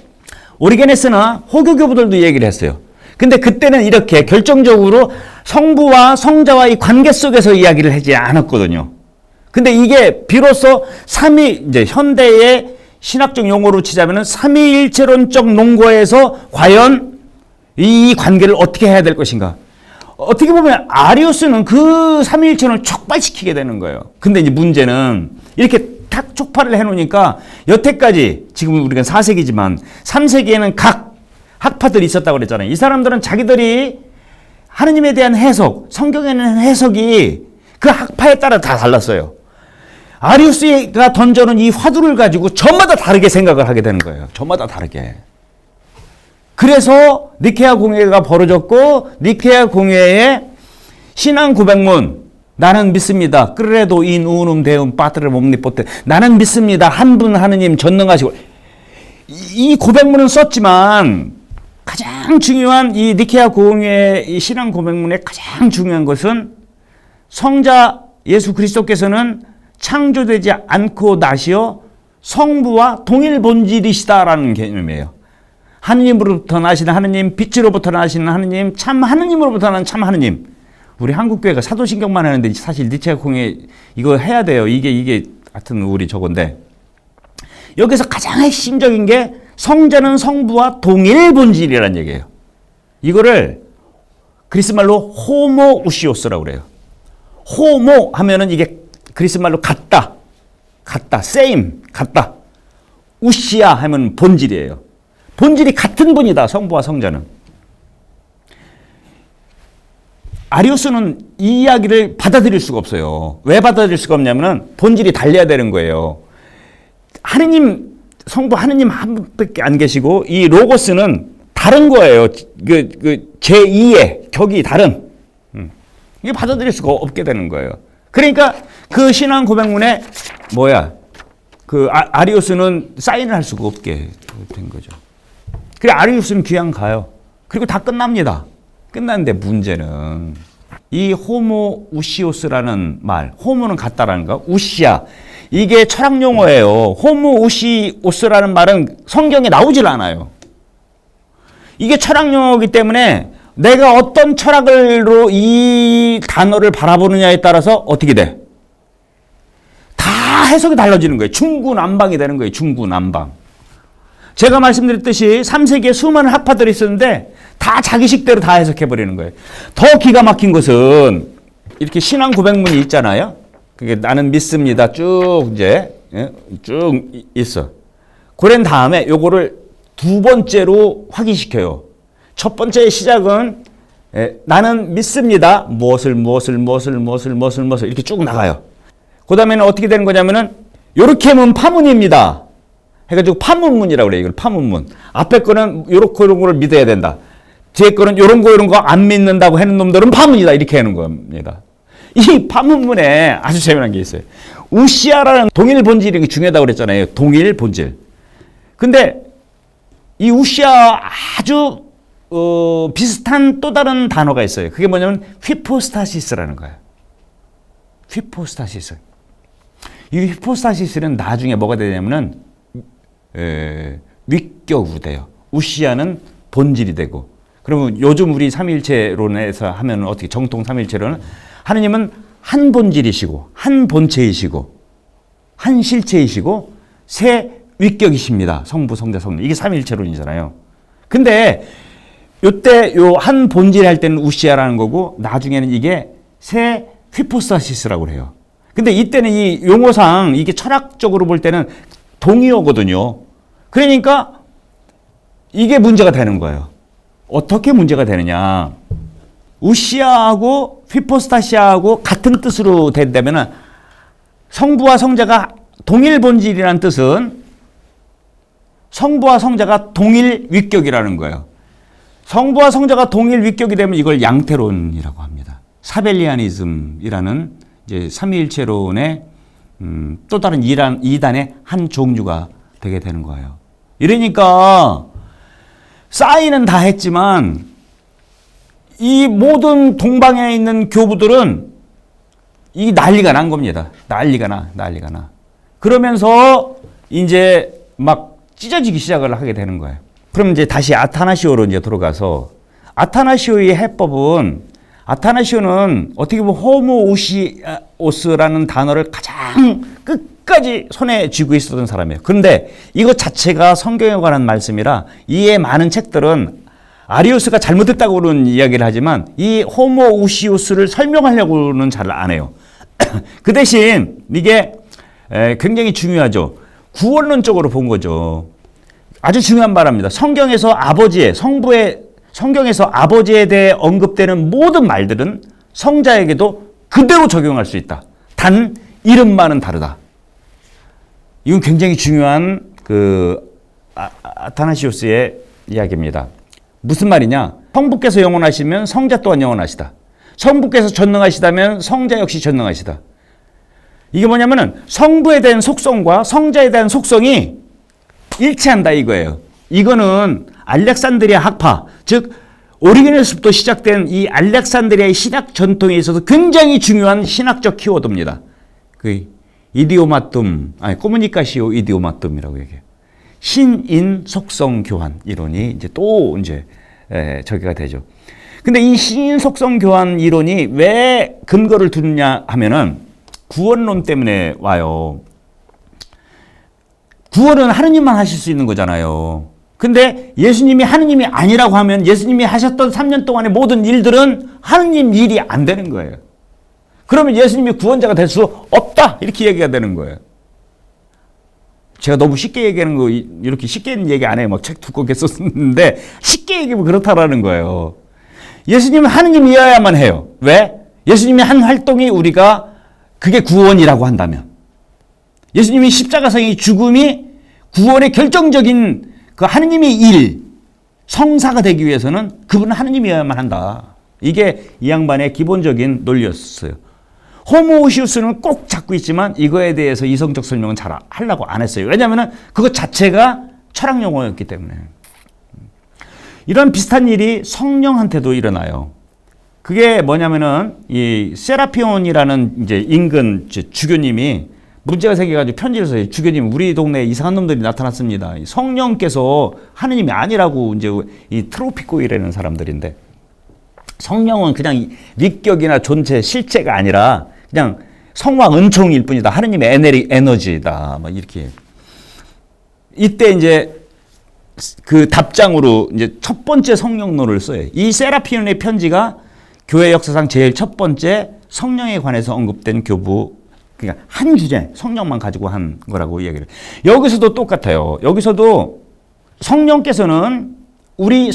오리게네스나 호교교부들도 얘기를 했어요. 근데 그때는 이렇게 결정적으로 성부와 성자와의 관계 속에서 이야기를 하지 않았거든요. 근데 이게 비로소 이제 현대의 신학적 용어로 치자면은 삼위일체론적 논거에서 과연 이 관계를 어떻게 해야 될 것인가. 어떻게 보면 아리우스는 그 삼위일체론을 촉발시키게 되는 거예요. 근데 이제 문제는 이렇게 탁 촉발을 해놓으니까 여태까지 지금 우리가 4세기지만 3세기에는 각 학파들이 있었다고 그랬잖아요. 이 사람들은 자기들이 하느님에 대한 해석, 성경에 대한 해석이 그 학파에 따라 다 달랐어요. 아리우스가 던져놓은 이 화두를 가지고 저마다 다르게 생각을 하게 되는 거예요. 저마다 다르게. 그래서 니케아 공회가 벌어졌고 니케아 공회의 신앙 고백문 나는 믿습니다. 크레도 인 우눔 데움 파트르 옴니포테 나는 믿습니다. 한 분 하느님 전능하시고 이 고백문은 썼지만 가장 중요한 이 니케아 공회의 신앙 고백문의 가장 중요한 것은 성자 예수 그리스도께서는 창조되지 않고 나시어 성부와 동일 본질이시다라는 개념이에요. 하느님으로부터 나시는 하느님, 빛으로부터 나시는 하느님, 참 하느님으로부터 나는 참 하느님. 우리 한국교회가 사도신경만 하는데 사실 니케아 공회 이거 해야 돼요. 이게 하여튼 우리 저건데 여기서 가장 핵심적인 게 성자는 성부와 동일 본질이라는 얘기예요. 이거를 그리스말로 호모우시오스라고 그래요. 호모 하면은 이게 그리스말로 같다, same, 같다. 우시아 하면 본질이에요. 본질이 같은 분이다, 성부와 성자는. 아리우스는 이 이야기를 받아들일 수가 없어요. 왜 받아들일 수가 없냐면은 본질이 달려야 되는 거예요. 하느님, 성부 하느님 한 분밖에 안 계시고 이 로고스는 다른 거예요. 제2의 격이 다른. 이게 받아들일 수가 없게 되는 거예요. 그러니까 그 신앙 고백문에 아리우스는 사인을 할 수가 없게 된 거죠. 그래 아리우스는 귀양 가요. 그리고 다 끝납니다. 끝났는데 문제는 이 호모 우시오스라는 말, 호모는 같다라는 거, 우시아 이게 철학 용어예요. 호모 우시오스라는 말은 성경에 나오질 않아요. 이게 철학 용어이기 때문에 내가 어떤 철학으로 이 단어를 바라보느냐에 따라서 어떻게 돼? 다 해석이 달라지는 거예요. 중구난방이 되는 거예요. 중구난방. 제가 말씀드렸듯이 3세기에 수많은 학파들이 있었는데 다 자기식대로 다 해석해버리는 거예요. 더 기가 막힌 것은 이렇게 신앙 고백문이 있잖아요. 그게 나는 믿습니다. 쭉 있어. 그런 다음에 요거를 두 번째로 확인시켜요. 첫 번째 시작은 나는 믿습니다. 무엇을 이렇게 쭉 나가요. 그 다음에는 어떻게 되는 거냐면은 요렇게 하면 파문입니다. 해가지고 파문문이라고 그래요. 이걸 파문문. 앞에 거는 요렇게 이런 거를 믿어야 된다. 뒤에 거는 요런 거 안 믿는다고 하는 놈들은 파문이다. 이렇게 하는 겁니다. 이 파문문에 아주 재미난 게 있어요. 우시아라는 동일 본질이 중요하다고 그랬잖아요. 동일 본질. 근데 이 우시아 아주 비슷한 또 다른 단어가 있어요. 그게 뭐냐면 휘포스타시스라는 거예요. 휘포스타시스. 이 휘포스타시스는 나중에 뭐가 되냐면은 위격이 돼요. 우시아는 본질이 되고. 그러면 요즘 우리 삼위일체론에서 하면 어떻게 정통 삼위일체론은 하느님은 한 본질이시고 한 본체이시고 한 실체이시고 세 위격이십니다. 성부, 성자, 성령. 이게 삼위일체론이잖아요. 근데 요때 요 한 본질 할 때는 우시아라는 거고 나중에는 이게 세 휘포스타시스라고 해요. 근데 이때는 이 용어상 이게 철학적으로 볼 때는 동의어거든요. 그러니까 이게 문제가 되는 거예요. 어떻게 문제가 되느냐. 우시아하고 휘포스타시아하고 같은 뜻으로 된다면은 성부와 성자가 동일 본질이라는 뜻은 성부와 성자가 동일 위격이라는 거예요. 성부와 성자가 동일 위격이 되면 이걸 양태론이라고 합니다. 사벨리아니즘이라는 이제 삼위일체론의 또 다른 이단의 한 종류가 되게 되는 거예요. 이러니까 싸이는 다 했지만 이 모든 동방에 있는 교부들은 이 난리가 난 겁니다. 난리가 나. 그러면서 이제 막 찢어지기 시작을 하게 되는 거예요. 그럼 이제 다시 아타나시오로 이제 들어가서 아타나시오의 해법은 아타나시오는 어떻게 보면 호모우시오스라는 단어를 가장 끝까지 손에 쥐고 있었던 사람이에요. 그런데 이것 자체가 성경에 관한 말씀이라 이에 많은 책들은 아리우스가 잘못했다고는 이야기를 하지만 이 호모우시우스를 설명하려고는 잘 안 해요. 그 대신 이게 굉장히 중요하죠. 구원론적으로 본 거죠. 아주 중요한 말입니다. 성경에서 아버지에 대해 언급되는 모든 말들은 성자에게도 그대로 적용할 수 있다. 단 이름만은 다르다. 이건 굉장히 중요한 아타나시우스의 이야기입니다. 무슨 말이냐? 성부께서 영원하시면 성자 또한 영원하시다. 성부께서 전능하시다면 성자 역시 전능하시다. 이게 뭐냐면은 성부에 대한 속성과 성자에 대한 속성이 일치한다 이거예요. 이거는 알렉산드리아 학파, 즉 오리게네스부터 시작된 이 알렉산드리아의 신학 전통에 있어서 굉장히 중요한 신학적 키워드입니다. 그 코무니카시오 이디오마툼이라고 얘기해요. 신인 속성 교환 이론이 이제 또 이제 저기가 되죠. 근데 이 신인 속성 교환 이론이 왜 근거를 두느냐 하면은 구원론 때문에 와요. 구원은 하느님만 하실 수 있는 거잖아요. 근데 예수님이 하느님이 아니라고 하면 예수님이 하셨던 3년 동안의 모든 일들은 하느님 일이 안 되는 거예요. 그러면 예수님이 구원자가 될 수 없다 이렇게 얘기가 되는 거예요. 제가 너무 쉽게 얘기하는 거 이렇게 쉽게 얘기 안 해요. 막 책 두껍게 썼는데 쉽게 얘기하면 그렇다라는 거예요. 예수님은 하느님이어야만 해요. 왜? 예수님이 한 활동이 우리가 그게 구원이라고 한다면 예수님이 십자가상의 죽음이 구원의 결정적인 그 하느님의 일 성사가 되기 위해서는 그분은 하느님이어야만 한다. 이게 이 양반의 기본적인 논리였어요. 호모우시우스는 꼭 잡고 있지만 이거에 대해서 이성적 설명은 잘 하려고 안 했어요. 왜냐하면 그것 자체가 철학 용어였기 때문에. 이런 비슷한 일이 성령한테도 일어나요. 그게 뭐냐면은 이 세라피온이라는 이제 인근 주교님이 문제가 생겨가지고 편지를 써요. 주교님, 우리 동네에 이상한 놈들이 나타났습니다. 성령께서 하느님이 아니라고 이제 이 트로피코이라는 사람들인데 성령은 그냥 위격이나 존재, 실체가 아니라 그냥 성화 은총일 뿐이다. 하느님의 에너지다. 막 이렇게. 이때 이제 그 답장으로 이제 첫 번째 성령론을 써요. 이 세라피온의 편지가 교회 역사상 제일 첫 번째 성령에 관해서 언급된 교부, 그러니까 한 주제, 성령만 가지고 한 거라고 이야기를. 여기서도 똑같아요. 여기서도 성령께서는 우리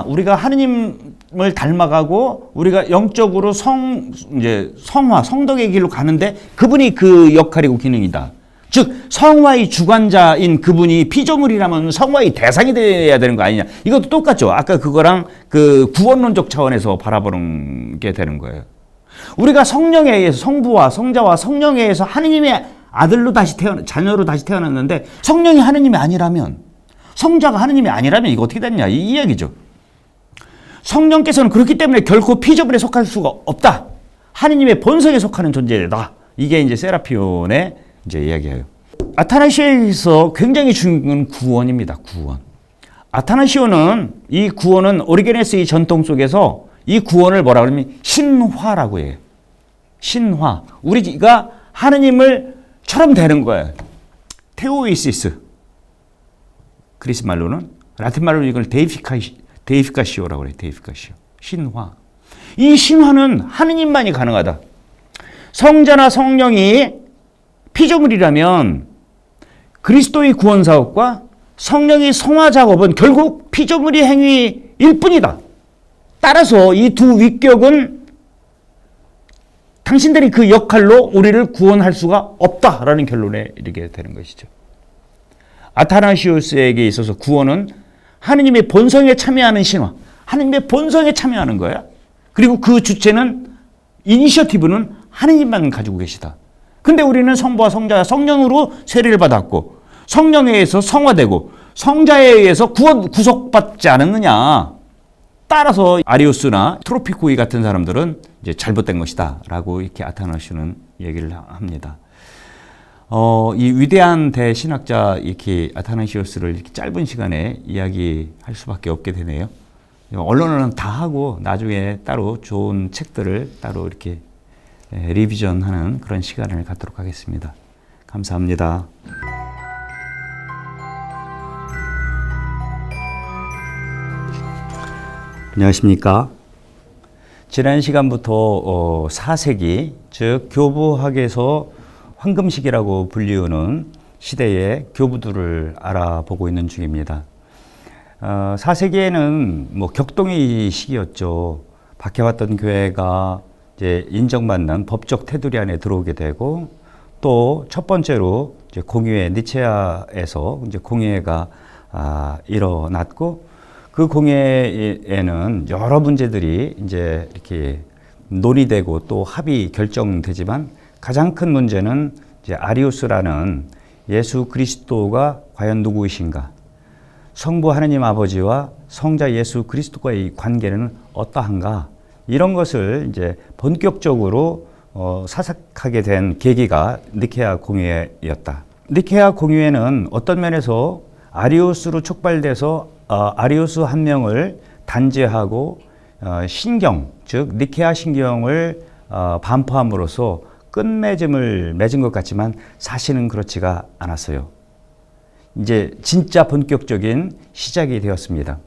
우리가 하느님을 닮아가고 우리가 영적으로 성화, 성덕의 길로 가는데 그분이 그 역할이고 기능이다. 즉 성화의 주관자인 그분이 피조물이라면 성화의 대상이 돼야 되는 거 아니냐. 이것도 똑같죠. 아까 그거랑 그 구원론적 차원에서 바라보는 게 되는 거예요. 우리가 성령에 의해서 성부와 성자와 성령에 의해서 하느님의 아들로 자녀로 다시 태어났는데 성령이 하느님이 아니라면 성자가 하느님이 아니라면 이거 어떻게 됐냐 이 이야기죠. 성령께서는 그렇기 때문에 결코 피조물에 속할 수가 없다. 하느님의 본성에 속하는 존재다. 이게 이제 세라피온의 이제 이야기예요. 아타나시오에서 굉장히 중요한 건 구원입니다. 구원. 아타나시오는 이 구원은 오리게네스의 전통 속에서 이 구원을 뭐라 그러면 신화라고 해요. 신화. 우리가 하느님을처럼 되는 거예요. 테오이시스. 그리스 말로는 라틴 말로는 이걸 데이피카시오라고 그래요. 데이피카시오. 신화. 이 신화는 하느님만이 가능하다. 성자나 성령이 피조물이라면 그리스도의 구원 사업과 성령의 성화 작업은 결국 피조물의 행위일 뿐이다. 따라서 이 두 위격은 당신들이 그 역할로 우리를 구원할 수가 없다라는 결론에 이르게 되는 것이죠. 아타나시우스에게 있어서 구원은 하느님의 본성에 참여하는 신화, 하느님의 본성에 참여하는 거야. 그리고 그 주체는, 이니셔티브는 하느님만 가지고 계시다. 근데 우리는 성부와 성자, 성령으로 세례를 받았고 성령에 의해서 성화되고 성자에 의해서 구속받지 않았느냐. 따라서 아리우스나 트로피코이 같은 사람들은 이제 잘못된 것이다 라고 이렇게 아타나시우는 얘기를 합니다. 이 위대한 대신학자 이렇게 아타나시우스를 이렇게 짧은 시간에 이야기할 수밖에 없게 되네요. 언론은 다 하고 나중에 따로 좋은 책들을 따로 이렇게 리비전하는 그런 시간을 갖도록 하겠습니다. 감사합니다. 안녕하십니까. 지난 시간부터 4세기, 즉 교부학에서 황금시기라고 불리우는 시대의 교부들을 알아보고 있는 중입니다. 4세기에는 뭐 격동의 시기였죠. 박해왔던 교회가 이제 인정받는 법적 테두리 안에 들어오게 되고, 또 첫 번째로 이제 공의회 니체아에서 이제 공의회가 일어났고, 그 공회에는 여러 문제들이 이제 이렇게 논의되고 또 합의 결정되지만 가장 큰 문제는 이제 아리우스라는 예수 그리스도가 과연 누구이신가? 성부 하느님 아버지와 성자 예수 그리스도와의 관계는 어떠한가? 이런 것을 이제 본격적으로 사색하게 된 계기가 니케아 공의회였다. 니케아 공의회는 어떤 면에서 아리우스로 촉발돼서 아리우스 한 명을 단죄하고 신경, 즉 니케아 신경을 반포함으로써 끝맺음을 맺은 것 같지만 사실은 그렇지가 않았어요. 이제 진짜 본격적인 시작이 되었습니다.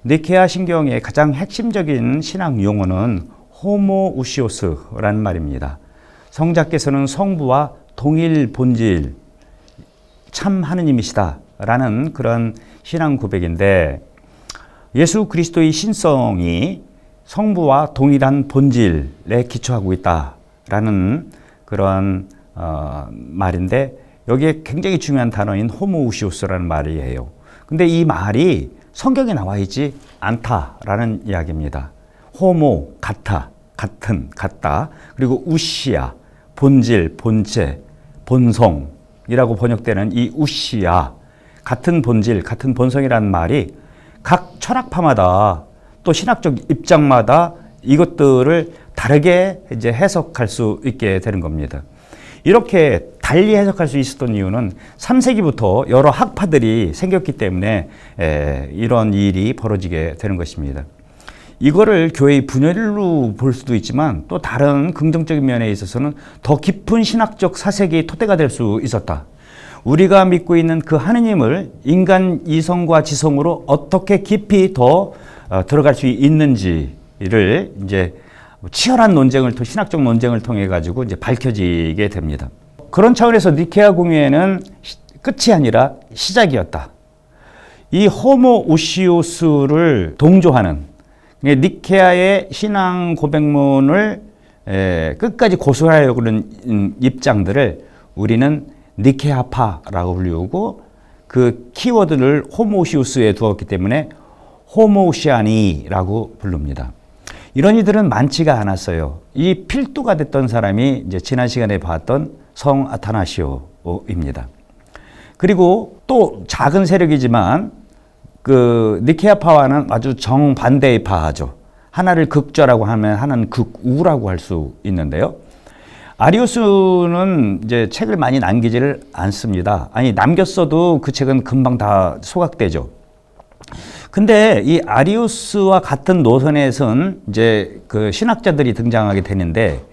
니케아 신경의 가장 핵심적인 신학 용어는 호모우시오스라는 말입니다. 성자께서는 성부와 동일 본질, 참 하느님이시다 라는 그런 신앙 고백인데, 예수 그리스도의 신성이 성부와 동일한 본질에 기초하고 있다라는 그런 말인데, 여기에 굉장히 중요한 단어인 호모우시오스라는 말이에요. 근데 이 말이 성경에 나와 있지 않다라는 이야기입니다. 호모, 같아, 같은, 같다. 그리고 우시아, 본질, 본체, 본성이라고 번역되는 이 우시아, 같은 본질, 같은 본성이라는 말이 각 철학파마다 또 신학적 입장마다 이것들을 다르게 이제 해석할 수 있게 되는 겁니다. 이렇게 달리 해석할 수 있었던 이유는 3세기부터 여러 학파들이 생겼기 때문에 이런 일이 벌어지게 되는 것입니다. 이거를 교회의 분열로 볼 수도 있지만 또 다른 긍정적인 면에 있어서는 더 깊은 신학적 사색의 토대가 될 수 있었다. 우리가 믿고 있는 그 하느님을 인간 이성과 지성으로 어떻게 깊이 더 들어갈 수 있는지를 이제 치열한 논쟁을, 신학적 논쟁을 통해 가지고 이제 밝혀지게 됩니다. 그런 차원에서 니케아 공의회는 끝이 아니라 시작이었다. 이 호모우시오스를 동조하는 니케아의 신앙 고백문을 끝까지 고수하려고 하는 입장들을 우리는 니케아파라고 불리우고, 그 키워드를 호모우시우스에 두었기 때문에 호모우시아니라고 부릅니다. 이런 이들은 많지가 않았어요. 이 필두가 됐던 사람이 이제 지난 시간에 봤던 성 아타나시오입니다. 그리고 또 작은 세력이지만 그 니케아파와는 아주 정반대의 파죠. 하나를 극좌라고 하면 하나는 극우라고 할 수 있는데요. 아리우스는 이제 책을 많이 남기지를 않습니다. 아니, 남겼어도 그 책은 금방 다 소각되죠. 근데 이 아리우스와 같은 노선에선 이제 그 신학자들이 등장하게 되는데,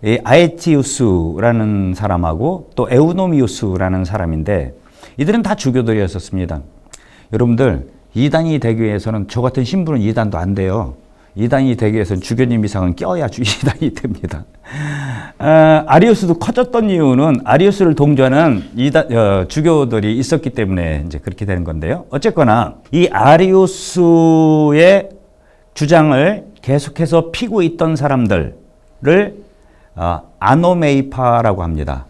이 아에티우스라는 사람하고 또 에우노미우스라는 사람인데, 이들은 다 주교들이었었습니다. 여러분들, 이단이 되기 위해서는 저 같은 신부는 이단도 안 돼요. 이단이 되기 위해서는 주교님 이상은 껴야 이단이 됩니다. 아리우스도 커졌던 이유는 아리우스를 동조하는 주교들이 있었기 때문에 이제 그렇게 되는 건데요. 어쨌거나 이 아리우스의 주장을 계속해서 피고 있던 사람들을 아노메이파라고 합니다.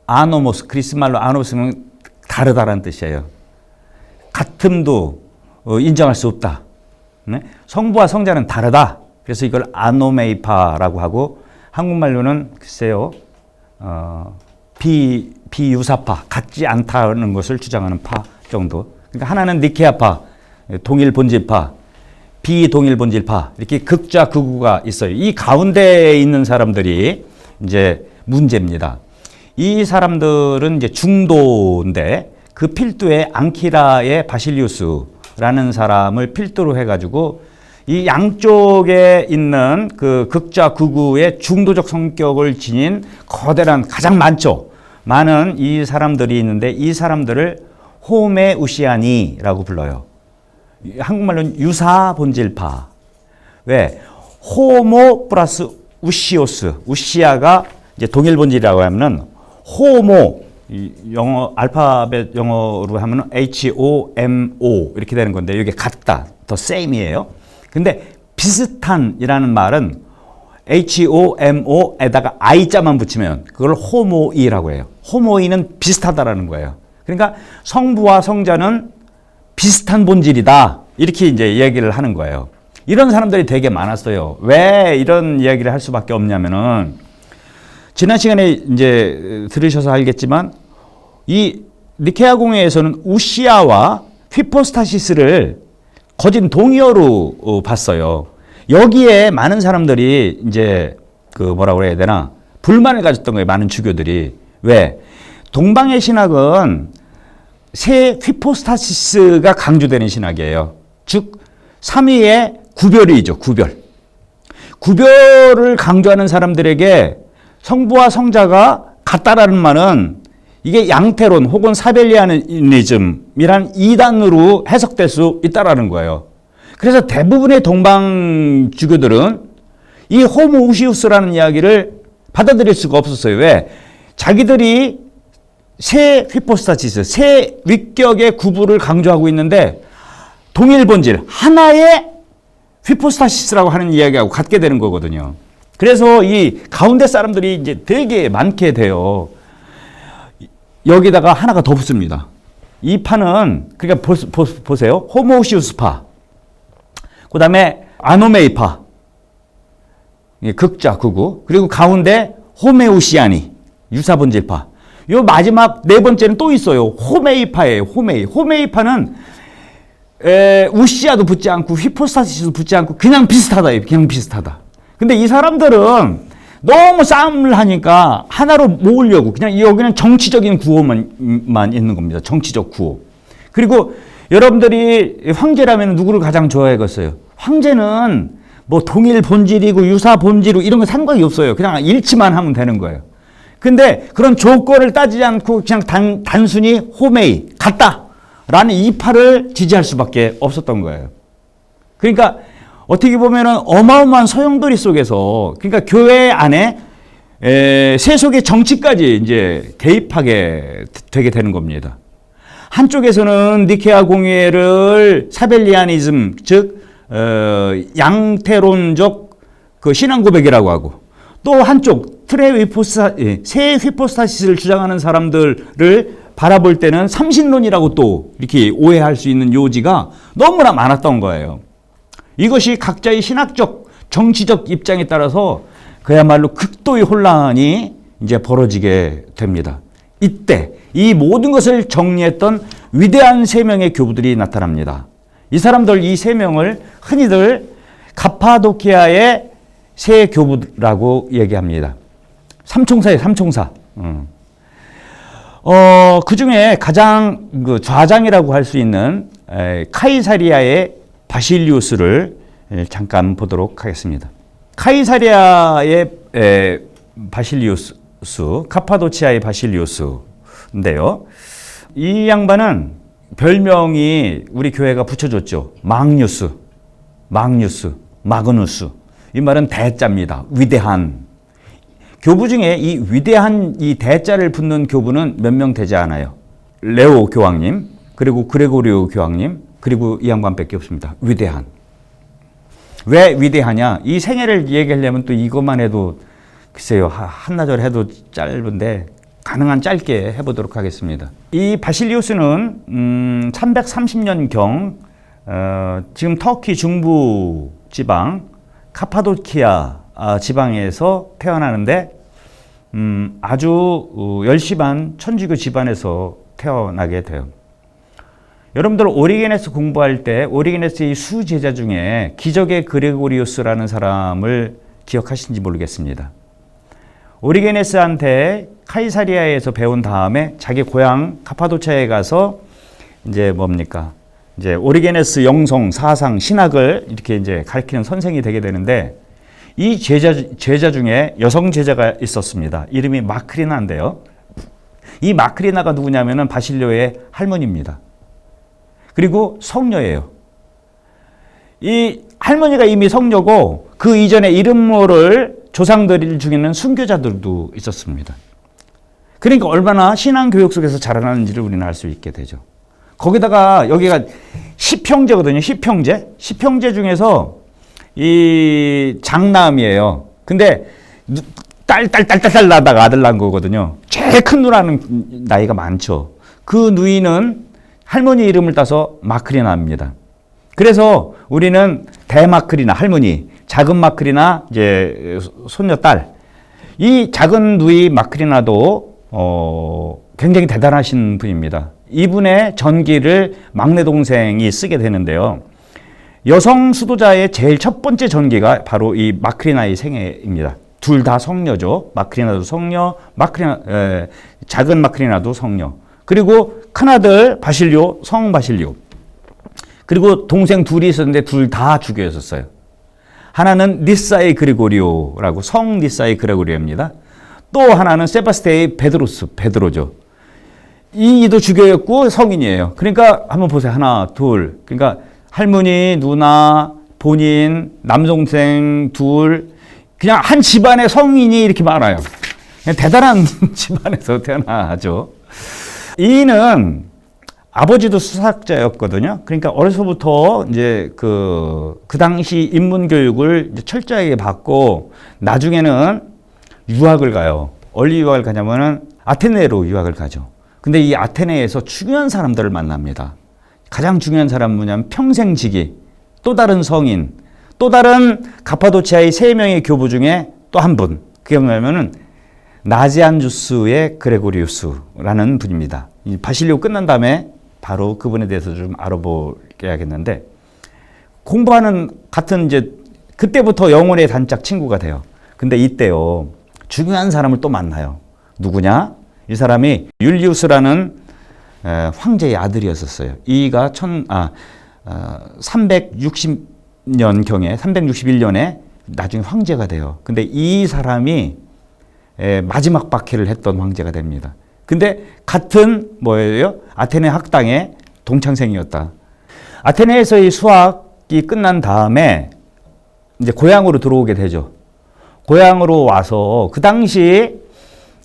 아노모스, 그리스 말로 아노모스는 다르다라는 뜻이에요. 같음도 인정할 수 없다. 네? 성부와 성자는 다르다. 그래서 이걸 아노메이파라고 하고, 한국말로는 글쎄요, 비유사파, 같지 않다는 것을 주장하는 파 정도. 그러니까 하나는 니케아파, 동일 본질파, 비동일 본질파, 이렇게 극좌 극우가 있어요. 이 가운데에 있는 사람들이 이제 문제입니다. 이 사람들은 이제 중도인데, 그 필두에 앙키라의 바실리우스라는 사람을 필두로 해가지고 이 양쪽에 있는 그 극좌 극우의 중도적 성격을 지닌 거대한, 가장 많은 이 사람들이 있는데, 이 사람들을 호메우시아니라고 불러요. 한국말로는 유사 본질파. 왜? 호모 플러스 우시오스. 우시아가 이제 동일 본질이라고 하면은 호모, 영어 알파벳 영어로 하면은 HOMO 이렇게 되는 건데, 이게 같다, the same이에요. 근데 비슷한이라는 말은 HOMO에다가 I자만 붙이면 그걸 호모이라고 해요. 호모이는 비슷하다라는 거예요. 그러니까 성부와 성자는 비슷한 본질이다, 이렇게 이제 얘기를 하는 거예요. 이런 사람들이 되게 많았어요. 왜 이런 이야기를 할 수밖에 없냐면은, 지난 시간에 이제 들으셔서 알겠지만, 이 니케아 공회에서는 우시아와 휘포스타시스를 거진 동의어로 봤어요. 여기에 많은 사람들이 이제 그 뭐라고 그래야 되나, 불만을 가졌던 거예요. 많은 주교들이. 왜? 동방의 신학은 세 휘포스타시스가 강조되는 신학이에요. 즉 삼위의 구별이죠. 구별을 강조하는 사람들에게 성부와 성자가 같다라는 말은 이게 양태론 혹은 사벨리아니즘이란 이단으로 해석될 수 있다라는 거예요. 그래서 대부분의 동방 주교들은 이 호모우시우스라는 이야기를 받아들일 수가 없었어요. 왜? 자기들이 세 휘포스타시스, 세 위격의 구부를 강조하고 있는데, 동일 본질, 하나의 휘포스타시스라고 하는 이야기하고 같게 되는 거거든요. 그래서 이 가운데 사람들이 이제 되게 많게 돼요. 여기다가 하나가 더 붙습니다. 이 파는, 그러니까 보세요. 호모우시우스파, 그 다음에 아노메이파, 극좌, 극우, 그리고 가운데 호메우시아니, 유사본질파. 요 마지막 네 번째는 또 있어요. 호메이파예요. 호메이파는 우시아도 붙지 않고 휘포스타시스도 붙지 않고 그냥 비슷하다. 그냥 비슷하다. 근데 이 사람들은 너무 싸움을 하니까 하나로 모으려고, 그냥 여기는 정치적인 구호만 있는 겁니다. 정치적 구호. 그리고 여러분들이 황제라면 누구를 가장 좋아하겠어요? 황제는 뭐 동일 본질이고 유사 본질이고 이런 거 상관이 없어요. 그냥 일치만 하면 되는 거예요. 근데 그런 조건을 따지지 않고 그냥 단순히 호메이, 같다라는 이 파를 지지할 수밖에 없었던 거예요. 그러니까 어떻게 보면은 어마어마한 소용돌이 속에서, 그러니까 교회 안에 세속의 정치까지 이제 개입하게 되게 되는 겁니다. 한쪽에서는 니케아 공회를 사벨리아니즘, 즉 양태론적 그 신앙 고백이라고 하고, 또 한쪽 세 휘포스타시스를 주장하는 사람들을 바라볼 때는 삼신론이라고 또 이렇게 오해할 수 있는 요지가 너무나 많았던 거예요. 이것이 각자의 신학적, 정치적 입장에 따라서 그야말로 극도의 혼란이 이제 벌어지게 됩니다. 이때 이 모든 것을 정리했던 위대한 세 명의 교부들이 나타납니다. 이 사람들, 이 세 명을 흔히들 가파도키아의 세 교부라고 얘기합니다. 삼총사예요, 삼총사. 그 중에 가장 그 좌장이라고 할 수 있는 카이사리아의 바실리우스를 잠깐 보도록 하겠습니다. 카이사리아의 바실리우스, 카파도치아의 바실리우스인데요. 이 양반은 별명이 우리 교회가 붙여줬죠. 막뉴스. 마그누스. 이 말은 대자입니다. 위대한. 교부 중에 이 위대한 이 대자를 붙는 교부는 몇 명 되지 않아요. 레오 교황님, 그리고 그레고리오 교황님, 그리고 이 양반밖에 없습니다. 위대한. 왜 위대하냐? 이 생애를 얘기하려면 또 이것만 해도 글쎄요, 한나절 해도 짧은데 가능한 짧게 해보도록 하겠습니다. 이 바실리우스는 330년경 지금 터키 중부 지방 카파도키아 지방에서 태어나는데 아주 열심한 천주교 집안에서 태어나게 돼요. 여러분들 오리게네스 공부할 때 오리게네스의 수제자 중에 기적의 그레고리우스라는 사람을 기억하시는지 모르겠습니다. 오리게네스한테 카이사리아에서 배운 다음에 자기 고향 카파도키아에 가서 이제 뭡니까? 이제 오리게네스 영성, 사상, 신학을 이렇게 이제 가르치는 선생이 되게 되는데 이 제자 중에 여성 제자가 있었습니다. 이름이 마크리나인데요. 이 마크리나가 누구냐면은 바실료의 할머니입니다. 그리고 성녀예요. 이 할머니가 이미 성녀고 그 이전에 이름 모를 조상들 중에는 순교자들도 있었습니다. 그러니까 얼마나 신앙교육 속에서 자라나는지를 우리는 알 수 있게 되죠. 거기다가 여기가 10형제거든요. 10형제. 10형제 중에서 이 장남이에요. 근데 딸 나다가 아들 난 거거든요. 제일 큰 누나는 나이가 많죠. 그 누이는 할머니 이름을 따서 마크리나입니다. 그래서 우리는 대마크리나 할머니, 작은 마크리나 이제 손녀 딸. 이 작은 누이 마크리나도 굉장히 대단하신 분입니다. 이분의 전기를 막내 동생이 쓰게 되는데요. 여성 수도자의 제일 첫 번째 전기가 바로 이 마크리나의 생애입니다. 둘 다 성녀죠. 마크리나도 성녀, 작은 마크리나도 성녀. 그리고 큰아들 바실리오, 성 바실리오. 그리고 동생 둘이 있었는데 둘 다 죽여졌어요. 하나는 니사의 그레고리오라고 성 니사의 그레고리오입니다. 또 하나는 세바스테의 베드로죠. 이도 죽여졌고 성인이에요. 그러니까 한번 보세요. 하나, 둘. 그러니까 할머니, 누나, 본인, 남동생 둘. 그냥 한 집안에 성인이 이렇게 많아요. 대단한 집안에서 태어나죠. 이는 아버지도 수사학자였거든요. 그러니까 어려서부터 이제 그 당시 인문 교육을 이제 철저하게 받고 나중에는 유학을 가요. 어디 유학을 가냐면은 아테네로 유학을 가죠. 근데 이 아테네에서 중요한 사람들을 만납니다. 가장 중요한 사람은 뭐냐면 평생지기, 또 다른 성인, 또 다른 가파도치아의 3명의 교부 중에 또 한 분. 그게 뭐냐면은 나지안주스의 그레고리우스라는 분입니다. 이 바실리오 끝난 다음에 바로 그분에 대해서 좀 알아보겠는데 공부하는 같은 이제 그때부터 영혼의 단짝 친구가 돼요. 근데 이때요 중요한 사람을 또 만나요. 누구냐? 이 사람이 율리우스라는 황제의 아들이었었어요. 이가 360년경에 361년에 나중에 황제가 돼요. 근데 이 사람이 마지막 박해를 했던 황제가 됩니다. 근데 같은 뭐예요? 아테네 학당의 동창생이었다. 아테네에서의 수학이 끝난 다음에 이제 고향으로 들어오게 되죠. 고향으로 와서 그 당시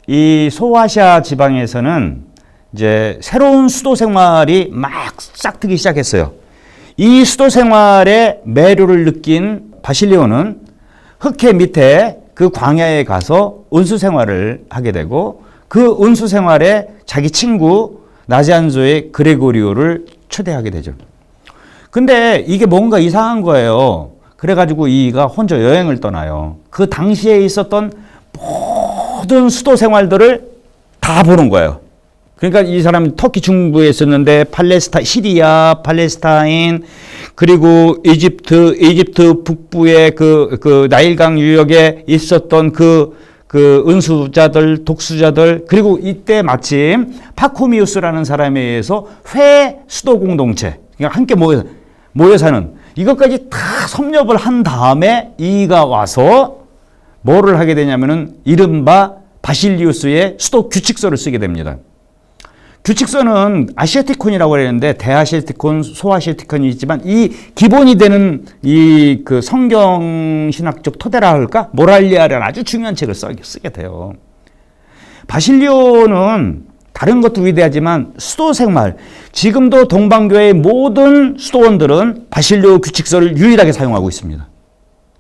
이 소아시아 지방에서는 이제 새로운 수도 생활이 막 싹트기 시작했어요. 이 수도 생활의 매료를 느낀 바실리오는 흑해 밑에 그 광야에 가서 운수 생활을 하게 되고 그 운수 생활에 자기 친구 나지안조의 그레고리오를 초대하게 되죠. 근데 이게 뭔가 이상한 거예요. 그래가지고 이가 혼자 여행을 떠나요. 그 당시에 있었던 모든 수도 생활들을 다 보는 거예요. 그러니까 이 사람이 터키 중부에 있었는데 시리아, 팔레스타인, 그리고 이집트 북부의 그 나일강 유역에 있었던 그 은수자들, 독수자들, 그리고 이때 마침 파코미우스라는 사람에 의해서 회 수도 공동체, 그러니까 함께 모여 사는 이것까지 다 섭렵을 한 다음에 이가 와서 뭐를 하게 되냐면은 이른바 바실리우스의 수도 규칙서를 쓰게 됩니다. 규칙서는 아시아티콘이라고 그랬는데 대아시아티콘, 소아시아티콘이 있지만 이 기본이 되는 이 그 성경 신학적 토대라 할까? 모랄리아라는 아주 중요한 책을 쓰게 돼요. 바실리오는 다른 것도 위대하지만 수도 생활, 지금도 동방교회의 모든 수도원들은 바실리오 규칙서를 유일하게 사용하고 있습니다.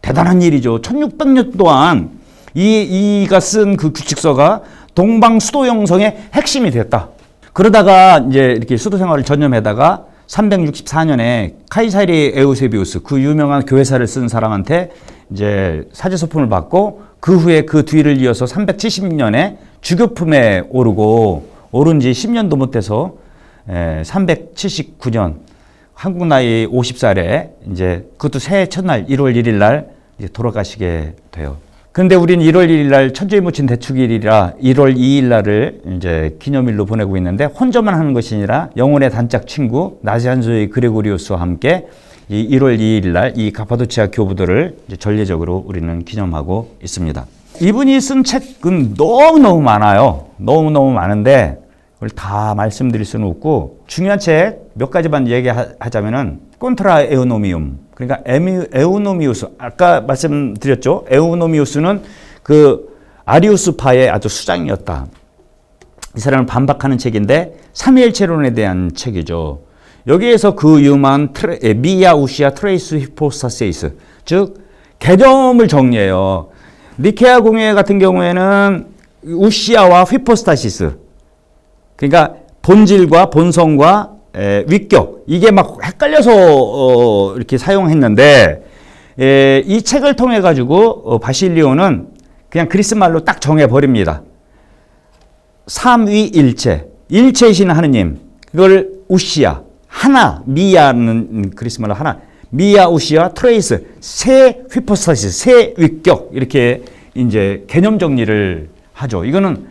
대단한 일이죠. 1600년 동안 이가 쓴 그 규칙서가 동방 수도 형성의 핵심이 됐다. 그러다가 이제 이렇게 수도 생활을 전념하다가 364년에 카이사리 에우세비우스, 그 유명한 교회사를 쓴 사람한테 이제 사제소품을 받고 그 후에 그 뒤를 이어서 370년에 주교품에 오른 지 10년도 못 돼서 379년 한국 나이 50살에 이제 그것도 새해 첫날 1월 1일 날 이제 돌아가시게 돼요. 그런데 우리는 1월 1일 날 천주의 모친 대축일이라 1월 2일 날을 이제 기념일로 보내고 있는데 혼자만 하는 것이 아니라 영혼의 단짝 친구 나지안조의 그레고리우스와 함께 이 1월 2일 날 이 가파도치아 교부들을 이제 전례적으로 우리는 기념하고 있습니다. 이분이 쓴 책은 너무너무 많아요. 너무너무 많은데 그걸 다 말씀드릴 수는 없고 중요한 책 몇 가지만 얘기하자면은 콘트라 에우노미움, 그러니까 에우노미우스, 아까 말씀드렸죠. 에우노미우스는 그 아리우스파의 아주 수장이었다. 이 사람을 반박하는 책인데 삼위일체론에 대한 책이죠. 여기에서 그 유명한 미야 우시아 트레이스 히포스타세이스, 즉 개념을 정리해요. 니케아 공회 같은 경우에는 우시아와 휘포스타시스, 그러니까 본질과 본성과 위격, 이게 막 헷갈려서 이렇게 사용했는데 이 책을 통해 가지고 바실리오는 그냥 그리스 말로 딱 정해 버립니다. 삼위일체, 일체이신 하느님, 그걸 우시아, 하나, 미야는 그리스 말로 하나, 미야 우시아 트레이스, 세 휘포스타시스, 세 위격, 이렇게 이제 개념 정리를 하죠. 이거는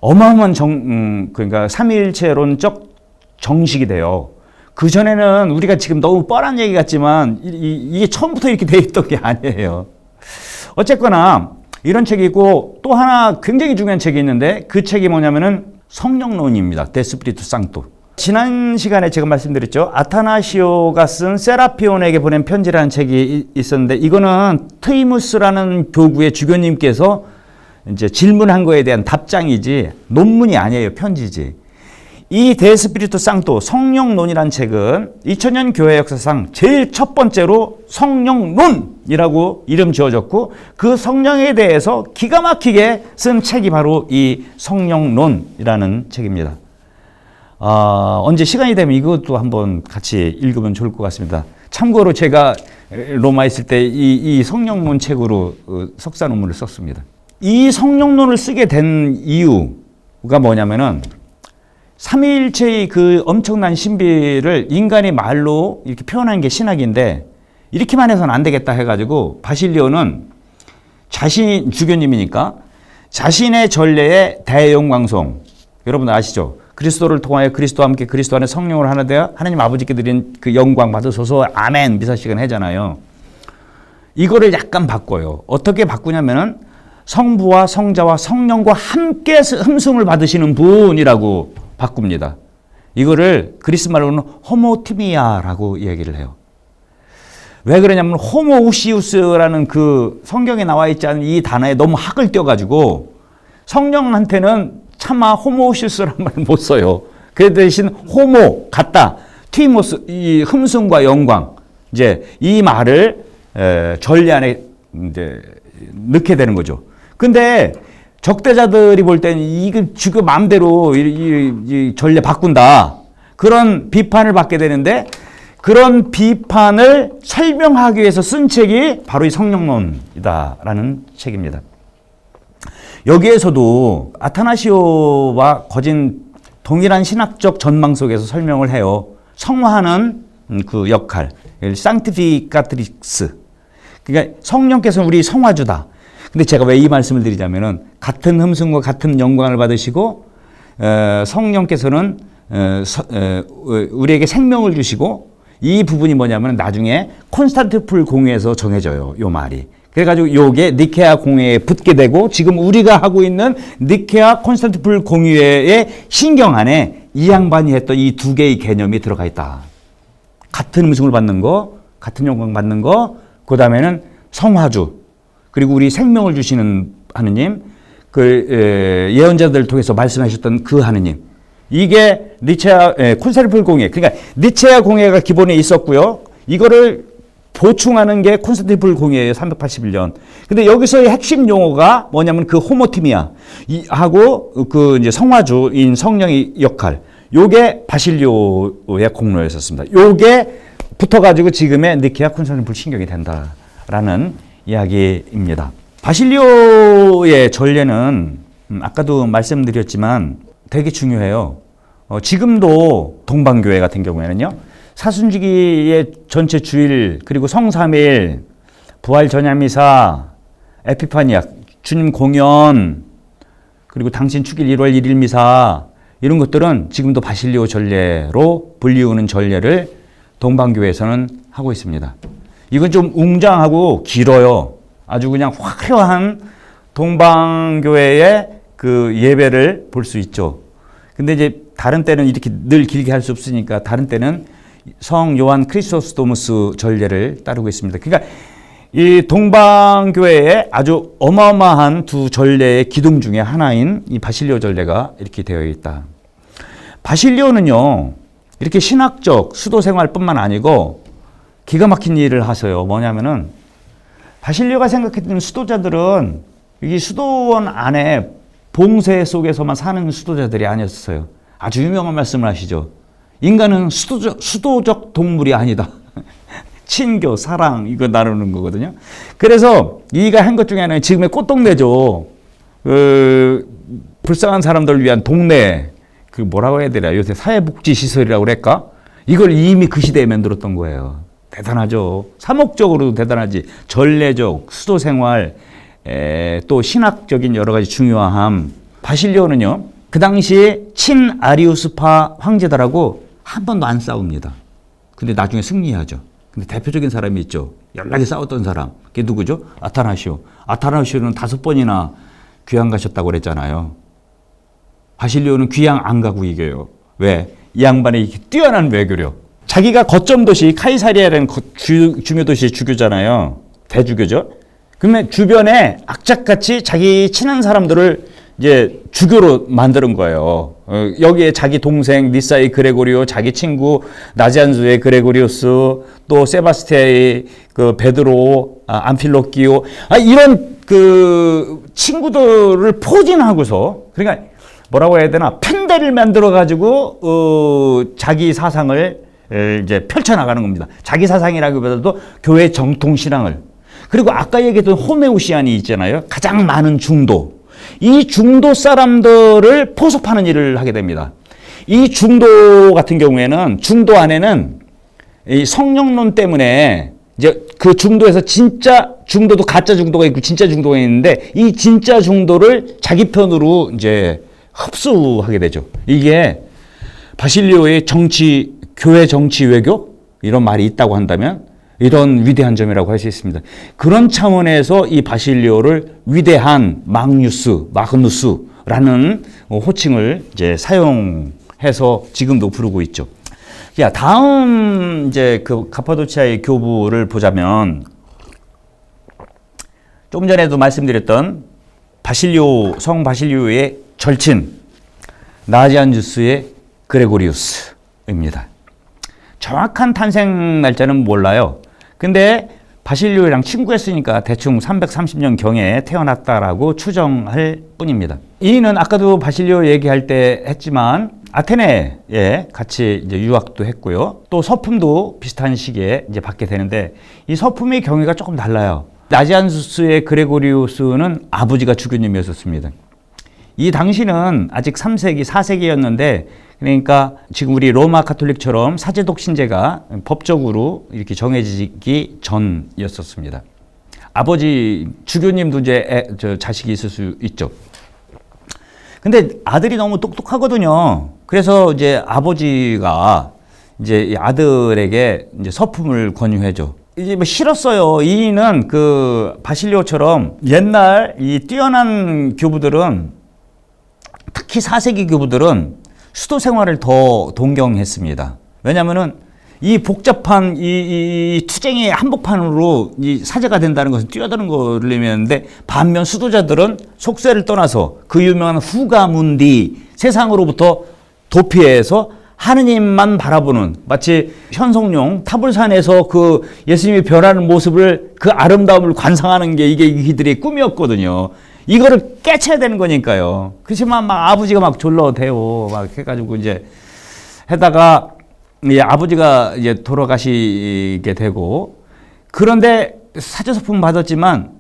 어마어마한 그러니까 삼위일체론적 정식이 돼요. 그 전에는 우리가 지금 너무 뻔한 얘기 같지만 이게 처음부터 이렇게 돼 있던 게 아니에요. 어쨌거나 이런 책이 있고 또 하나 굉장히 중요한 책이 있는데 그 책이 뭐냐면은 성령론입니다. 데스피리투 상토. 지난 시간에 제가 말씀드렸죠. 아타나시오가 쓴 세라피온에게 보낸 편지라는 책이 있었는데 이거는 트이무스라는 교구의 주교님께서 이제 질문한 거에 대한 답장이지 논문이 아니에요. 편지지. 이 데스피리투 상토, 성령론이라는 책은 2000년 교회 역사상 제일 첫 번째로 성령론이라고 이름 지어졌고 그 성령에 대해서 기가 막히게 쓴 책이 바로 이 성령론이라는 책입니다. 언제 시간이 되면 이것도 한번 같이 읽으면 좋을 것 같습니다. 참고로 제가 로마에 있을 때 이 성령론 책으로 석사 논문을 썼습니다. 이 성령론을 쓰게 된 이유가 뭐냐면은 삼위일체의 그 엄청난 신비를 인간이 말로 이렇게 표현하는 게 신학인데 이렇게만 해서는 안 되겠다 해가지고 바실리오는 자신이 주교님이니까 자신의 전례의 대영광송, 여러분 아시죠? 그리스도를 통하여 그리스도와 함께 그리스도 안에 성령을 하나 되어 하나님 아버지께 드린 그 영광 받으소서 아멘 미사 시간 하잖아요. 이거를 약간 바꿔요. 어떻게 바꾸냐면은 성부와 성자와 성령과 함께 흠숭을 받으시는 분이라고 바꿉니다. 이거를 그리스 말로는 호모티미아라고 얘기를 해요. 왜 그러냐면 호모우시우스라는 그 성경에 나와 있지 않은 이 단어에 너무 학을 띄어가지고 성령한테는 차마 호모우시우스라는 말을 못 써요. 그 대신 호모, 같다, 티모스, 이 흠숭과 영광, 이제 이 말을 전례 안에 이제 넣게 되는 거죠. 근데 적대자들이 볼 때는 이거 주교 마음대로 이 전례 바꾼다. 그런 비판을 받게 되는데 그런 비판을 설명하기 위해서 쓴 책이 바로 이 성령론이다라는 책입니다. 여기에서도 아타나시오와 거진 동일한 신학적 전망 속에서 설명을 해요. 성화하는 그 역할, 상티피카트리스. 그러니까 성령께서는 우리 성화주다. 근데 제가 왜 이 말씀을 드리자면은 같은 흠숭과 같은 영광을 받으시고 성령께서는 우리에게 생명을 주시고 이 부분이 뭐냐면 나중에 콘스탄티노플 공회에서 정해져요. 요 말이. 그래가지고 요게 니케아 공회에 붙게 되고 지금 우리가 하고 있는 니케아 콘스탄티노플 공회의 신경 안에 이 양반이 했던 이 두 개의 개념이 들어가 있다. 같은 음식을 받는 거, 같은 영광 받는 거, 그 다음에는 성화주, 그리고 우리 생명을 주시는 하느님, 그 예언자들을 통해서 말씀하셨던 그 하느님. 이게 니체아 콘스탄티노플 공예. 그러니까 니체아 공예가 기본에 있었고요. 이거를 보충하는 게 콘스탄티노플 공예예요. 381년. 근데 여기서의 핵심 용어가 뭐냐면 그 호모티미아 하고 그 이제 성화주인 성령의 역할. 요게 바실리오의 공로였었습니다. 요게 붙어가지고 지금의 니케아 콘스탄티노플 신경이 된다라는 이야기입니다. 바실리오의 전례는 아까도 말씀드렸지만 되게 중요해요. 지금도 동방교회 같은 경우에는요. 사순지기의 전체 주일, 그리고 성삼일, 부활 전야미사, 에피파니아, 주님 공연, 그리고 당신 축일 1월 1일 미사, 이런 것들은 지금도 바실리오 전례로 불리우는 전례를 동방교회에서는 하고 있습니다. 이건 좀 웅장하고 길어요. 아주 그냥 화려한 동방교회의 그 예배를 볼 수 있죠. 근데 이제 다른 때는 이렇게 늘 길게 할 수 없으니까 다른 때는 성 요한 크리스토스도무스 전례를 따르고 있습니다. 그러니까 이 동방교회의 아주 어마어마한 두 전례의 기둥 중에 하나인 이 바실리오 전례가 이렇게 되어 있다. 바실리오는요, 이렇게 신학적 수도 생활뿐만 아니고 기가 막힌 일을 하세요. 뭐냐면은 바실리오가 생각했던 수도자들은 이 수도원 안에 봉쇄 속에서만 사는 수도자들이 아니었어요. 아주 유명한 말씀을 하시죠. 인간은 수도적 동물이 아니다. 친교, 사랑, 이거 나누는 거거든요. 그래서 이가 한 것 중에 하나는 지금의 꽃동네죠. 불쌍한 사람들을 위한 동네, 그 뭐라고 해야 되나, 요새 사회복지시설이라고 그럴까? 이걸 이미 그 시대에 만들었던 거예요. 대단하죠. 사목적으로도 대단하지. 전례적, 수도생활, 또 신학적인 여러 가지 중요함. 바실리오는요, 그 당시에 친아리우스파 황제들하고 한 번도 안 싸웁니다. 근데 나중에 승리하죠. 근데 대표적인 사람이 있죠. 연락이 싸웠던 사람. 그게 누구죠? 아타나시오. 아타나시오는 5번이나 귀양 가셨다고 그랬잖아요. 바실리오는 귀양 안 가고 이겨요. 왜? 이 양반의 뛰어난 외교력. 자기가 거점 도시 카이사리아라는 중요 도시의 주교잖아요. 대주교죠. 그러면 주변에 악착같이 자기 친한 사람들을 이제 주교로 만드는 거예요. 여기에 자기 동생 니사의 그레고리오, 자기 친구 나지안주의 그레고리오스, 또 세바스티아의 그 베드로, 암필로키오, 이런 그 친구들을 포진하고서, 그러니까 뭐라고 해야 되나, 펜대를 만들어 가지고 자기 사상을 이제 펼쳐나가는 겁니다. 자기 사상이라기보다도 교회 정통 신앙을. 그리고 아까 얘기했던 호메우시안이 있잖아요. 가장 많은 중도. 이 중도 사람들을 포섭하는 일을 하게 됩니다. 이 중도 같은 경우에는 중도 안에는 이 성령론 때문에 이제 그 중도에서 진짜 중도도 가짜 중도가 있고 진짜 중도가 있는데 이 진짜 중도를 자기 편으로 이제 흡수하게 되죠. 이게 바실리오의 정치, 교회 정치 외교 이런 말이 있다고 한다면 이런 위대한 점이라고 할 수 있습니다. 그런 차원에서 이 바실리오를 위대한 마그누스라는 호칭을 이제 사용해서 지금도 부르고 있죠. 자, 다음 이제 그 카파도치아의 교부를 보자면 조금 전에도 말씀드렸던 성 바실리오의 절친 나지안주스의 그레고리우스입니다. 정확한 탄생 날짜는 몰라요. 근데 바실리오랑 친구였으니까 대충 330년 경에 태어났다라고 추정할 뿐입니다. 이는 아까도 바실리오 얘기할 때 했지만 아테네에 같이 이제 유학도 했고요. 또 서품도 비슷한 시기에 이제 받게 되는데 이 서품의 경위가 조금 달라요. 나지안주스의 그레고리우스는 아버지가 주교님이었습니다. 이 당시는 아직 3세기, 4세기였는데 그러니까 지금 우리 로마 가톨릭처럼 사제독 신제가 법적으로 이렇게 정해지기 전이었었습니다. 아버지 주교님도 이제 자식이 있을 수 있죠. 근데 아들이 너무 똑똑하거든요. 그래서 이제 아버지가 이제 아들에게 이제 서품을 권유해줘. 이제 뭐 싫었어요. 이는 그 바실리오처럼 옛날 이 뛰어난 교부들은 특히 4세기 교부들은 수도 생활을 더 동경했습니다. 왜냐하면은 이 복잡한 이 투쟁의 한복판으로 이 사제가 된다는 것은 뛰어드는 거를 의미하는데, 반면 수도자들은 속세를 떠나서 그 유명한 후가문디, 세상으로부터 도피해서 하느님만 바라보는, 마치 현송룡 타불산에서 그 예수님이 별하는 모습을, 그 아름다움을 관상하는 게 이게 이들의 꿈이었거든요. 이거를 깨쳐야 되는 거니까요. 그렇지만 막 아버지가 막 졸라대요. 막 해가지고 이제 해다가 이 아버지가 이제 돌아가시게 되고, 그런데 사제소품 받았지만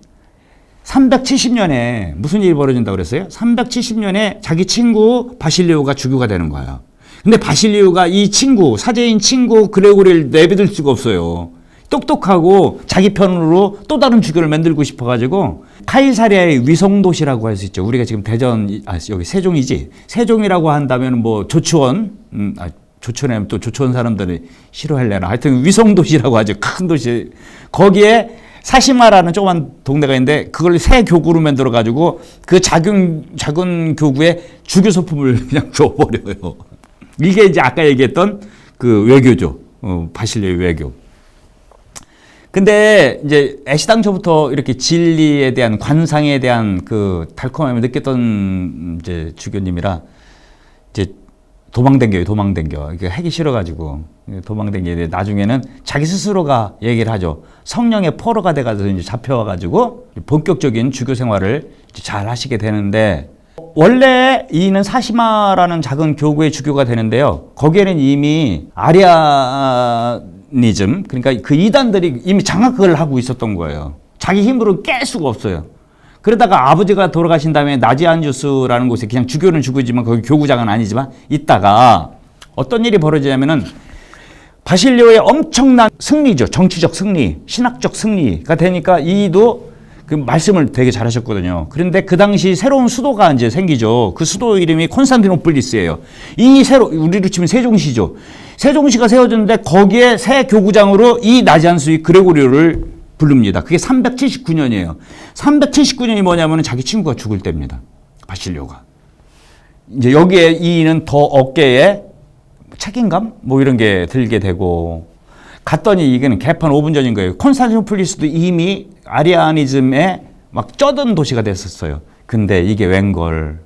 370년에 무슨 일이 벌어진다고 그랬어요? 370년에 자기 친구 바실리오가 주교가 되는 거예요. 근데 바실리오가 이 친구, 사제인 친구 그레고리를 내비둘 수가 없어요. 똑똑하고 자기 편으로 또 다른 주교를 만들고 싶어가지고 카이사리아의 위성도시라고 할 수 있죠. 우리가 지금 대전, 여기 세종이지. 세종이라고 한다면 뭐 조치원, 조천에 또 조천 사람들이 싫어할래나. 하여튼 위성도시라고 하죠. 큰 도시. 거기에 사시마라는 조그만 동네가 있는데 그걸 새 교구로 만들어가지고 그 작은 교구에 주교 소품을 그냥 줘버려요. 이게 이제 아까 얘기했던 그 외교죠. 바실리의 외교. 근데 이제 애시당초부터 이렇게 진리에 대한, 관상에 대한 그 달콤함을 느꼈던 이제 주교님이라 이제 도망댕겨. 이게 하기 싫어가지고 도망댕겨. 나중에는 자기 스스로가 얘기를 하죠. 성령의 포로가 돼가지고 이제 잡혀와가지고 본격적인 주교 생활을 잘 하시게 되는데, 원래 이는 사시마라는 작은 교구의 주교가 되는데요. 거기에는 이미 아리아니즘, 그러니까 그 이단들이 이미 장악을 하고 있었던 거예요. 자기 힘으로 깰 수가 없어요. 그러다가 아버지가 돌아가신 다음에 나지안주스라는 곳에 그냥 주교는 주교지만 거기 교구장은 아니지만 있다가 어떤 일이 벌어지냐면은 바실리오의 엄청난 승리죠. 정치적 승리, 신학적 승리가 되니까 이도 그 말씀을 되게 잘하셨거든요. 그런데 그 당시 새로운 수도가 이제 생기죠. 그 수도 이름이 콘스탄티노플리스예요. 이 우리로 치면 세종시죠. 세종시가 세워졌는데 거기에 새 교구장으로 이 나지안스의 그레고리오를 부릅니다. 그게 379년이에요. 379년이 뭐냐면 자기 친구가 죽을 때입니다. 바실리오가. 이제 여기에 이는 더 어깨에 책임감? 뭐 이런 게 들게 되고, 갔더니 이게는 개판 5분 전인 거예요. 콘스탄티노플리스도 이미 아리아니즘에 막 쩌든 도시가 됐었어요. 근데 이게 웬걸.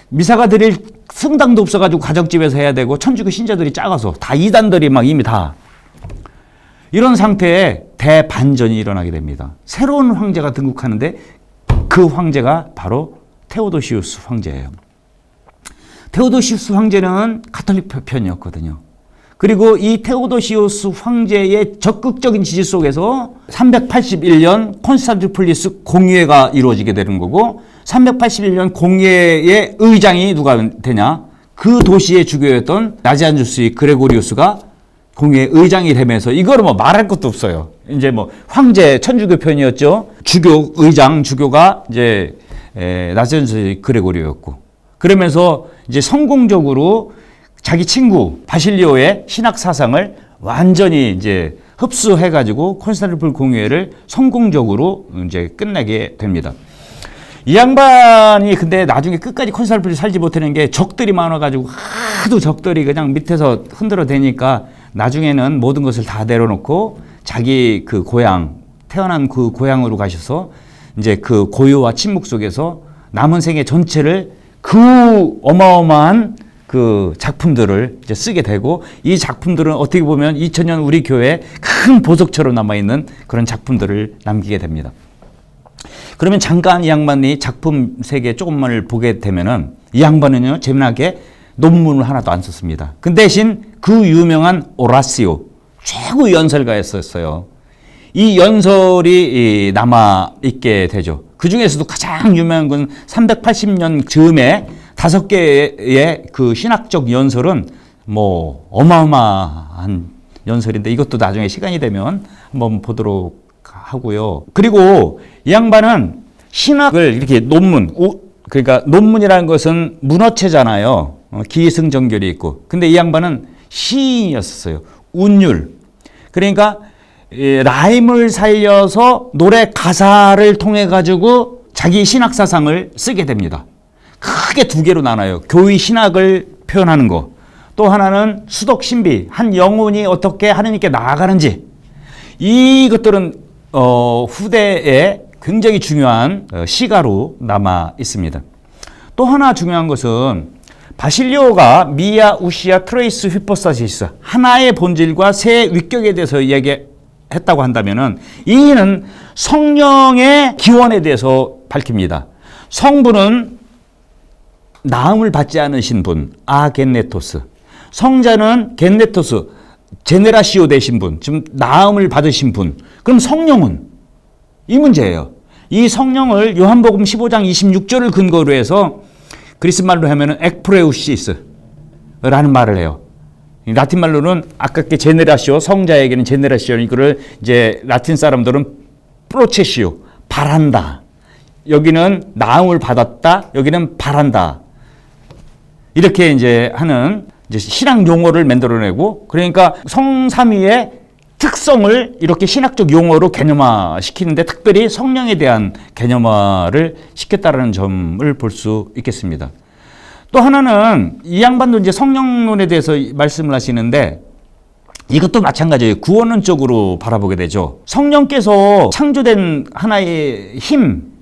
미사가 드릴 성당도 없어가지고 가정집에서 해야 되고, 천주교 신자들이 작아서 다 이단들이 막 이미 다. 이런 상태에 대반전이 일어나게 됩니다. 새로운 황제가 등극하는데 그 황제가 바로 테오도시우스 황제예요. 테오도시우스 황제는 가톨릭 편이었거든요. 그리고 이 테오도시우스 황제의 적극적인 지지 속에서 381년 콘스탄티노플리스 공의회가 이루어지게 되는 거고, 381년 공의회의 의장이 누가 되냐? 그 도시의 주교였던 나지안주스의 그레고리우스가 공의회 의장이 되면서, 이거를 뭐 말할 것도 없어요. 이제 뭐 황제 천주교 편이었죠. 주교 의장 주교가 이제 나지안주스의 그레고리오였고, 그러면서 이제 성공적으로 자기 친구 바실리오의 신학 사상을 완전히 이제 흡수해가지고 콘스탄티노플 공의회를 성공적으로 이제 끝내게 됩니다. 이 양반이 근데 나중에 끝까지 콘스탄티노플에 살지 못하는 게 적들이 많아가지고 하도 적들이 그냥 밑에서 흔들어 대니까 나중에는 모든 것을 다 내려놓고 자기 그 고향, 태어난 그 고향으로 가셔서 이제 그 고요와 침묵 속에서 남은 생애 전체를 그 어마어마한 그 작품들을 이제 쓰게 되고, 이 작품들은 어떻게 보면 2000년 우리 교회에 큰 보석처럼 남아있는 그런 작품들을 남기게 됩니다. 그러면 잠깐 이 양반이 작품 세계 조금만을 보게 되면은, 이 양반은요, 재미나게 논문을 하나도 안 썼습니다. 그 대신 그 유명한 오라시오, 최고 연설가였었어요. 이 연설이 남아있게 되죠. 그 중에서도 가장 유명한 건 380년 즈음에 5개의 그 신학적 연설은 뭐 어마어마한 연설인데, 이것도 나중에 시간이 되면 한번 보도록 하고요. 그리고 이 양반은 신학을 이렇게 그러니까 논문이라는 것은 문어체잖아요. 기승전결이 있고. 근데 이 양반은 시인이었어요. 운율. 그러니까 라임을 살려서 노래 가사를 통해 가지고 자기 신학 사상을 쓰게 됩니다. 크게 두 개로 나눠요. 교의 신학을 표현하는 거. 또 하나는 수덕 신비, 한 영혼이 어떻게 하느님께 나아가는지. 이것들은 후대에 굉장히 중요한 시가로 남아 있습니다. 또 하나 중요한 것은 바실리오가 미아, 우시아, 트레이스, 휘포스타시스 하나의 본질과 세 위격에 대해서 이야기했다고 한다면은 이는 성령의 기원에 대해서 밝힙니다. 성부는 나음을 받지 않으신 분, 아겐네토스. 성자는 겐네토스, 제네라시오 되신 분, 지금 나음을 받으신 분. 그럼 성령은? 이 문제예요. 이 성령을 요한복음 15장 26절을 근거로 해서 그리스 말로 하면은 엑프레우시스라는 말을 해요. 라틴 말로는 아깝게 제네라시오, 성자에게는 제네라시오, 이거를 이제 라틴 사람들은 프로체시오, 바란다. 여기는 나음을 받았다, 여기는 바란다. 이렇게 이제 하는 이제 신학 용어를 만들어내고, 그러니까 성삼위의 특성을 이렇게 신학적 용어로 개념화 시키는데 특별히 성령에 대한 개념화를 시켰다는 점을 볼 수 있겠습니다. 또 하나는 이 양반도 이제 성령론에 대해서 말씀을 하시는데 이것도 마찬가지예요. 구원론적으로 바라보게 되죠. 성령께서 창조된 하나의 힘,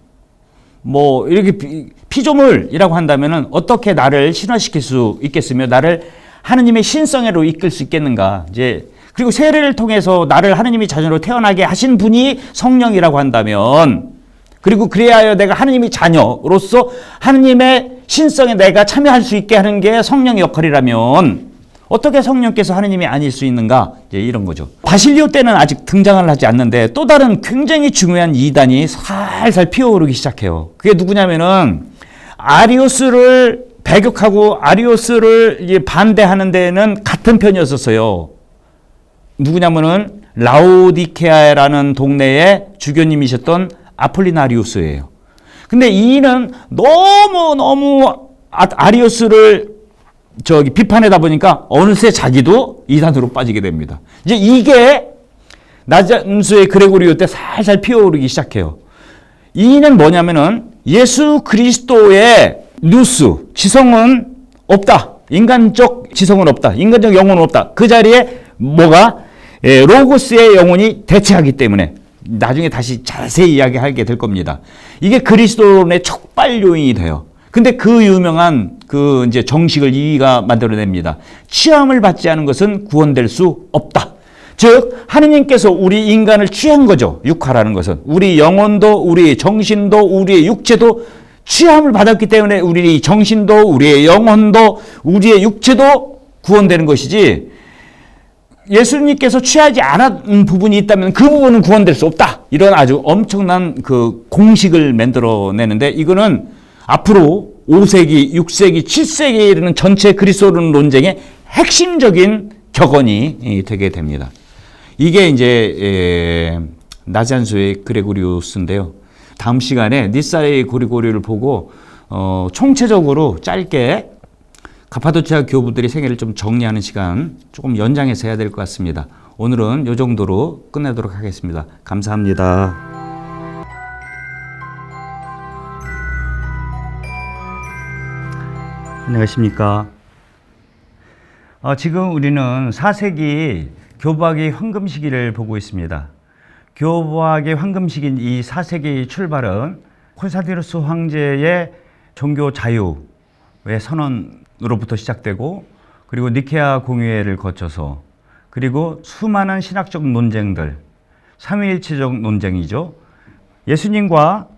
뭐 이렇게 피조물이라고 한다면은 어떻게 나를 신화시킬 수 있겠으며 나를 하느님의 신성애로 이끌 수 있겠는가. 이제 그리고 세례를 통해서 나를 하느님의 자녀로 태어나게 하신 분이 성령이라고 한다면, 그리고 그래야 내가 하느님의 자녀로서 하느님의 신성에 내가 참여할 수 있게 하는 게 성령의 역할이라면 어떻게 성령께서 하느님이 아닐 수 있는가? 이제 이런 거죠. 바실리오 때는 아직 등장을 하지 않는데 또 다른 굉장히 중요한 이단이 살살 피어오르기 시작해요. 그게 누구냐면은 아리오스를 배격하고 아리오스를 반대하는 데는 같은 편이었었어요. 누구냐면은 라오디케아라는 동네의 주교님이셨던 아폴리나리우스예요. 근데 이는 너무 아리오스를 비판하다 보니까 어느새 자기도 이단으로 빠지게 됩니다. 이제 이게 나잔수의 그레고리오 때 살살 피어오르기 시작해요. 이는 뭐냐면은 예수 그리스도의 누스, 지성은 없다. 인간적 지성은 없다. 인간적 영혼은 없다. 그 자리에 뭐가? 로고스의 영혼이 대체하기 때문에 나중에 다시 자세히 이야기하게 될 겁니다. 이게 그리스도론의 촉발 요인이 돼요. 근데 그 유명한 그 이제 정식을 이가 만들어냅니다. 취함을 받지 않은 것은 구원될 수 없다. 즉 하느님께서 우리 인간을 취한 거죠. 육화라는 것은 우리 영혼도 우리 정신도 우리의 육체도 취함을 받았기 때문에 우리 정신도 우리의 영혼도 우리의 육체도 구원되는 것이지, 예수님께서 취하지 않은 부분이 있다면 그 부분은 구원될 수 없다. 이런 아주 엄청난 그 공식을 만들어내는데, 이거는 앞으로 5세기, 6세기, 7세기에 이르는 전체 그리스도론 논쟁의 핵심적인 격언이 되게 됩니다. 이게 이제 나잔수의 그레고리우스인데요. 다음 시간에 니사의 고리고리를 보고 총체적으로 짧게 가파도치아 교부들의 생애를 좀 정리하는 시간 조금 연장해서 해야 될 것 같습니다. 오늘은 이 정도로 끝내도록 하겠습니다. 감사합니다. 안녕하십니까. 지금 우리는 4세기 교부학의 황금 시기를 보고 있습니다. 교부학의 황금 시기인 이 4세기 출발은 콘스탄티누스 황제의 종교 자유의 선언으로부터 시작되고, 그리고 니케아 공의회를 거쳐서, 그리고 수많은 신학적 논쟁들, 삼위일체적 논쟁이죠. 예수님과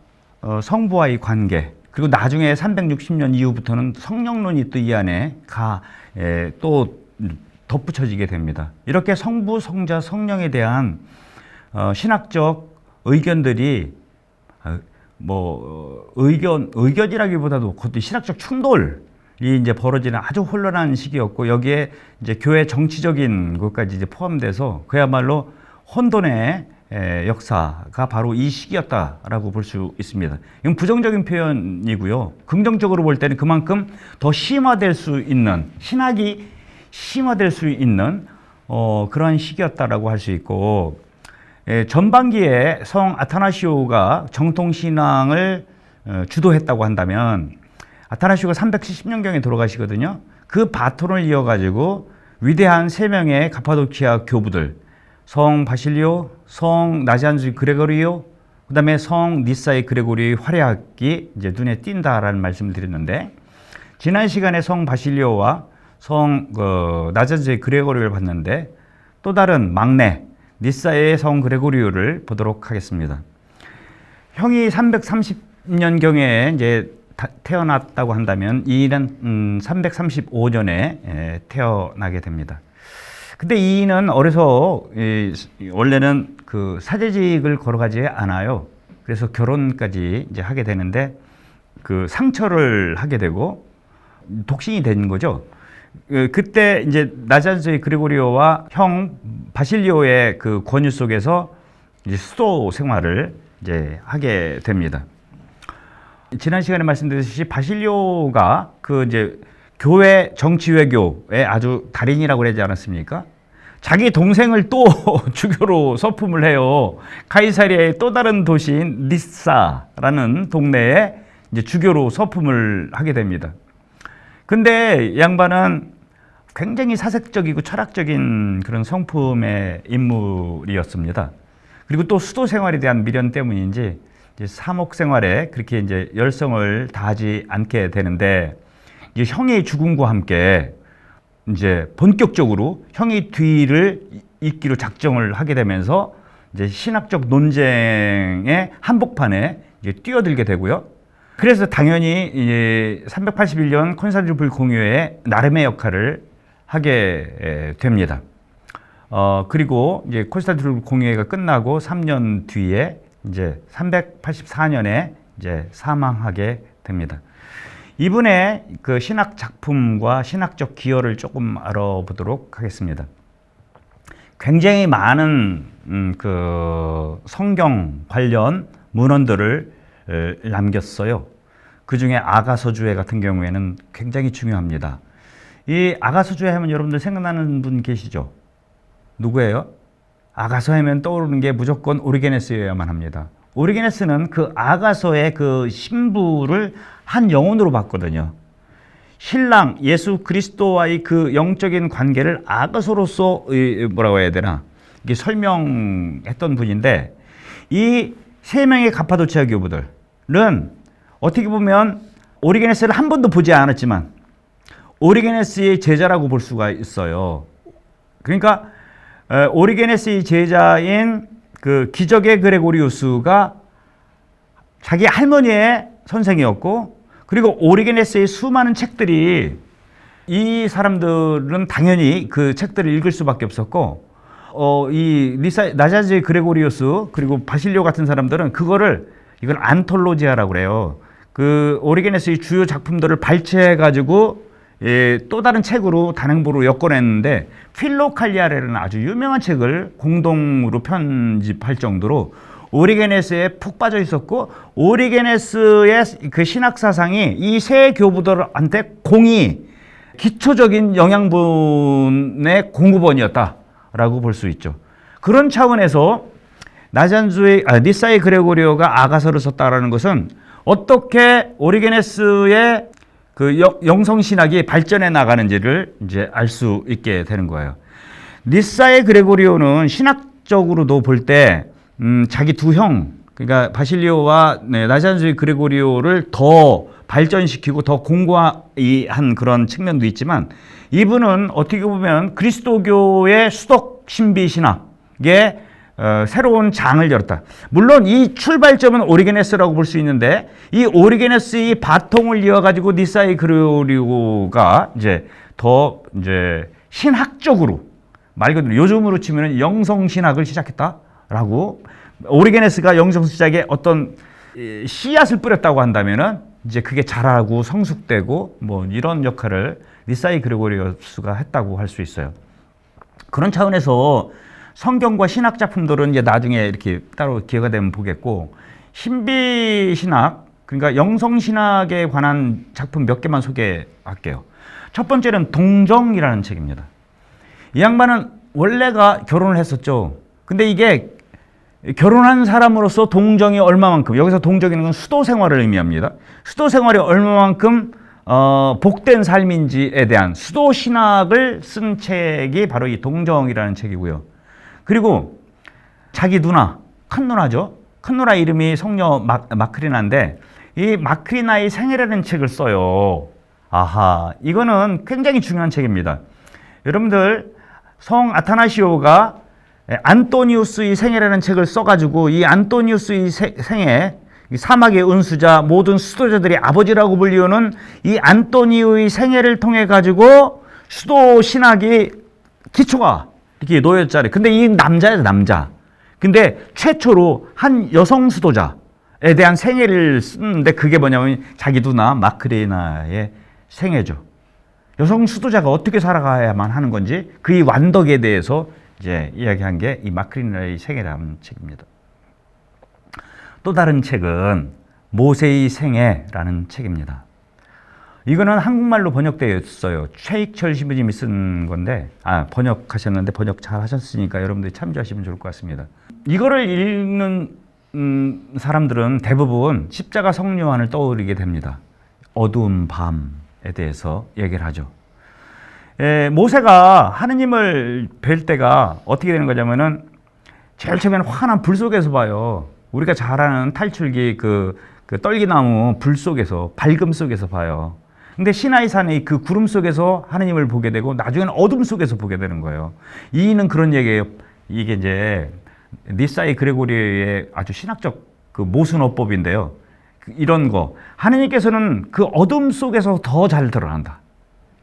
성부와의 관계, 그리고 나중에 360년 이후부터는 성령론이 또 이 안에 또 덧붙여지게 됩니다. 이렇게 성부, 성자, 성령에 대한 신학적 의견들이 의견이라기보다도 그것도 신학적 충돌이 이제 벌어지는 아주 혼란한 시기였고, 여기에 이제 교회 정치적인 것까지 이제 포함돼서 그야말로 혼돈의 역사가 바로 이 시기였다라고 볼 수 있습니다. 이건 부정적인 표현이고요. 긍정적으로 볼 때는 그만큼 더 심화될 수 있는, 신학이 심화될 수 있는 그러한 시기였다라고 할 수 있고, 전반기에 성 아타나시오가 정통신앙을 주도했다고 한다면 아타나시오가 370년경에 돌아가시거든요. 그 바톤을 이어가지고 위대한 세 명의 가파도키아 교부들, 성 바실리오, 성 나지안주의 그레고리오, 그 다음에 성 니사의 그레고리의 활약이 이제 눈에 띈다라는 말씀을 드렸는데, 지난 시간에 성 바실리오와 성 나지안주의 그레고리오를 봤는데, 또 다른 막내 니사의 성 그레고리오를 보도록 하겠습니다. 형이 330년경에 이제 태어났다고 한다면 이인은 335년에 태어나게 됩니다. 근데 이인은 어려서 원래는 그 사제직을 걸어가지 않아요. 그래서 결혼까지 이제 하게 되는데 그 상처를 하게 되고 독신이 되는 거죠. 그때 이제 나지안주의 그레고리오와 형 바실리오의 그 권유 속에서 이제 수도 생활을 이제 하게 됩니다. 지난 시간에 말씀드렸듯이 바실리오가 그 이제 교회 정치 외교의 아주 달인이라고 그러지 않았습니까? 자기 동생을 또 주교로 서품을 해요. 카이사리아의 또 다른 도시인 니사라는 동네에 이제 주교로 서품을 하게 됩니다. 근데 양반은 굉장히 사색적이고 철학적인 그런 성품의 인물이었습니다. 그리고 또 수도 생활에 대한 미련 때문인지 이제 사목 생활에 그렇게 이제 열성을 다하지 않게 되는데, 이제 형의 죽음과 함께 이제 본격적으로 형의 뒤를 잇기로 작정을 하게 되면서 이제 신학적 논쟁의 한복판에 이제 뛰어들게 되고요. 그래서 당연히 이제 381년 콘스탄티노플 공유에 나름의 역할을 하게 됩니다. 그리고 이제 콘스탄티노플 공유회가 끝나고 3년 뒤에 이제 384년에 이제 사망하게 됩니다. 이분의 그 신학 작품과 신학적 기여를 조금 알아보도록 하겠습니다. 굉장히 많은 그 성경 관련 문헌들을 남겼어요. 그 중에 아가서주회 같은 경우에는 굉장히 중요합니다. 이 아가서주회 하면 여러분들 생각나는 분 계시죠? 누구예요? 아가서 하면 떠오르는 게 무조건 오리게네스여야만 합니다. 오리게네스는 그 아가서의 그 신부를 한 영혼으로 봤거든요. 신랑 예수 그리스도와의 그 영적인 관계를 아가서로서 뭐라고 해야 되나 이게 설명했던 분인데, 이 세 명의 가파도치아 교부들은 어떻게 보면 오리게네스를 한 번도 보지 않았지만 오리게네스의 제자라고 볼 수가 있어요. 그러니까 오리게네스의 제자인 그 기적의 그레고리우스가 자기 할머니의 선생이었고, 그리고 오리게네스의 수많은 책들이, 이 사람들은 당연히 그 책들을 읽을 수밖에 없었고, 이 나지안주의 그레고리우스 그리고 바실리오 같은 사람들은 이걸 안톨로지아라고 그래요. 그 오리게네스의 주요 작품들을 발췌해가지고 또 다른 책으로 단행본으로 엮어냈는데, 필로칼리아레라는 아주 유명한 책을 공동으로 편집할 정도로 오리게네스에 푹 빠져 있었고, 오리게네스의 그 신학 사상이 이 세 교부들한테 기초적인 영양분의 공급원이었다라고 볼 수 있죠. 그런 차원에서 니사의 그레고리오가 아가서를 썼다라는 것은 어떻게 오리게네스의 그 영성신학이 발전해 나가는지를 이제 알 수 있게 되는 거예요. 니사의 그레고리오는 신학적으로도 볼 때 자기 두 형, 그러니까 바실리오와 나지안주의 그레고리오를 더 발전시키고 더 공고한 그런 측면도 있지만, 이분은 어떻게 보면 그리스도교의 수덕 신비 신학의 새로운 장을 열었다. 물론 이 출발점은 오리게네스라고 볼 수 있는데, 이 오리게네스의 바통을 이어가지고 니사의 그레고리오가 이제 더 이제 신학적으로, 말 그대로 요즘으로 치면 영성신학을 시작했다라고, 오리게네스가 영성신학에 어떤 씨앗을 뿌렸다고 한다면은 이제 그게 자라고 성숙되고 뭐 이런 역할을 니사의 그레고리오스가 했다고 할 수 있어요. 그런 차원에서 성경과 신학 작품들은 이제 나중에 이렇게 따로 기회가 되면 보겠고, 신비 신학, 그러니까 영성 신학에 관한 작품 몇 개만 소개할게요. 첫 번째는 동정이라는 책입니다. 이 양반은 원래가 결혼을 했었죠. 근데 이게 결혼한 사람으로서 동정이 얼마만큼, 여기서 동정이라는 건 수도 생활을 의미합니다. 수도 생활이 얼마만큼 복된 삶인지에 대한 수도 신학을 쓴 책이 바로 이 동정이라는 책이고요. 그리고 자기 누나, 큰 누나죠. 큰 누나 이름이 성녀 마크리나인데 이 마크리나의 생애라는 책을 써요. 아하, 이거는 굉장히 중요한 책입니다. 여러분들 성 아타나시오가 안토니우스의 생애라는 책을 써가지고 이 안토니우스의 생애, 사막의 은수자, 모든 수도자들의 아버지라고 불리우는 이 안토니우의 생애를 통해 가지고 수도 신학이 기초가 이렇게 놓였잖아요. 근데 이 남자예요, 남자. 근데 최초로 한 여성 수도자에 대한 생애를 쓰는데 그게 뭐냐면 자기 누나 마크리나의 생애죠. 여성 수도자가 어떻게 살아가야만 하는 건지 그의 완덕에 대해서 이제 이야기한 게 이 마크리나의 생애라는 책입니다. 또 다른 책은 모세의 생애라는 책입니다. 이거는 한국말로 번역되어 있어요. 최익철 신부님이 쓴 건데, 번역하셨는데 번역 잘 하셨으니까 여러분들이 참조하시면 좋을 것 같습니다. 이거를 읽는 사람들은 대부분 십자가 성요한을 떠오르게 됩니다. 어두운 밤에 대해서 얘기를 하죠. 모세가 하느님을 뵐 때가 어떻게 되는 거냐면은 제일 처음에는 환한 불 속에서 봐요. 우리가 잘 아는 탈출기 그 떨기나무 불 속에서, 밝음 속에서 봐요. 근데 시나이산의 그 구름 속에서 하느님을 보게 되고 나중에는 어둠 속에서 보게 되는 거예요. 이는 그런 얘기예요. 이게 이제 니사의 그레고리의 아주 신학적 그 모순어법인데요. 이런 거. 하느님께서는 그 어둠 속에서 더 잘 드러난다.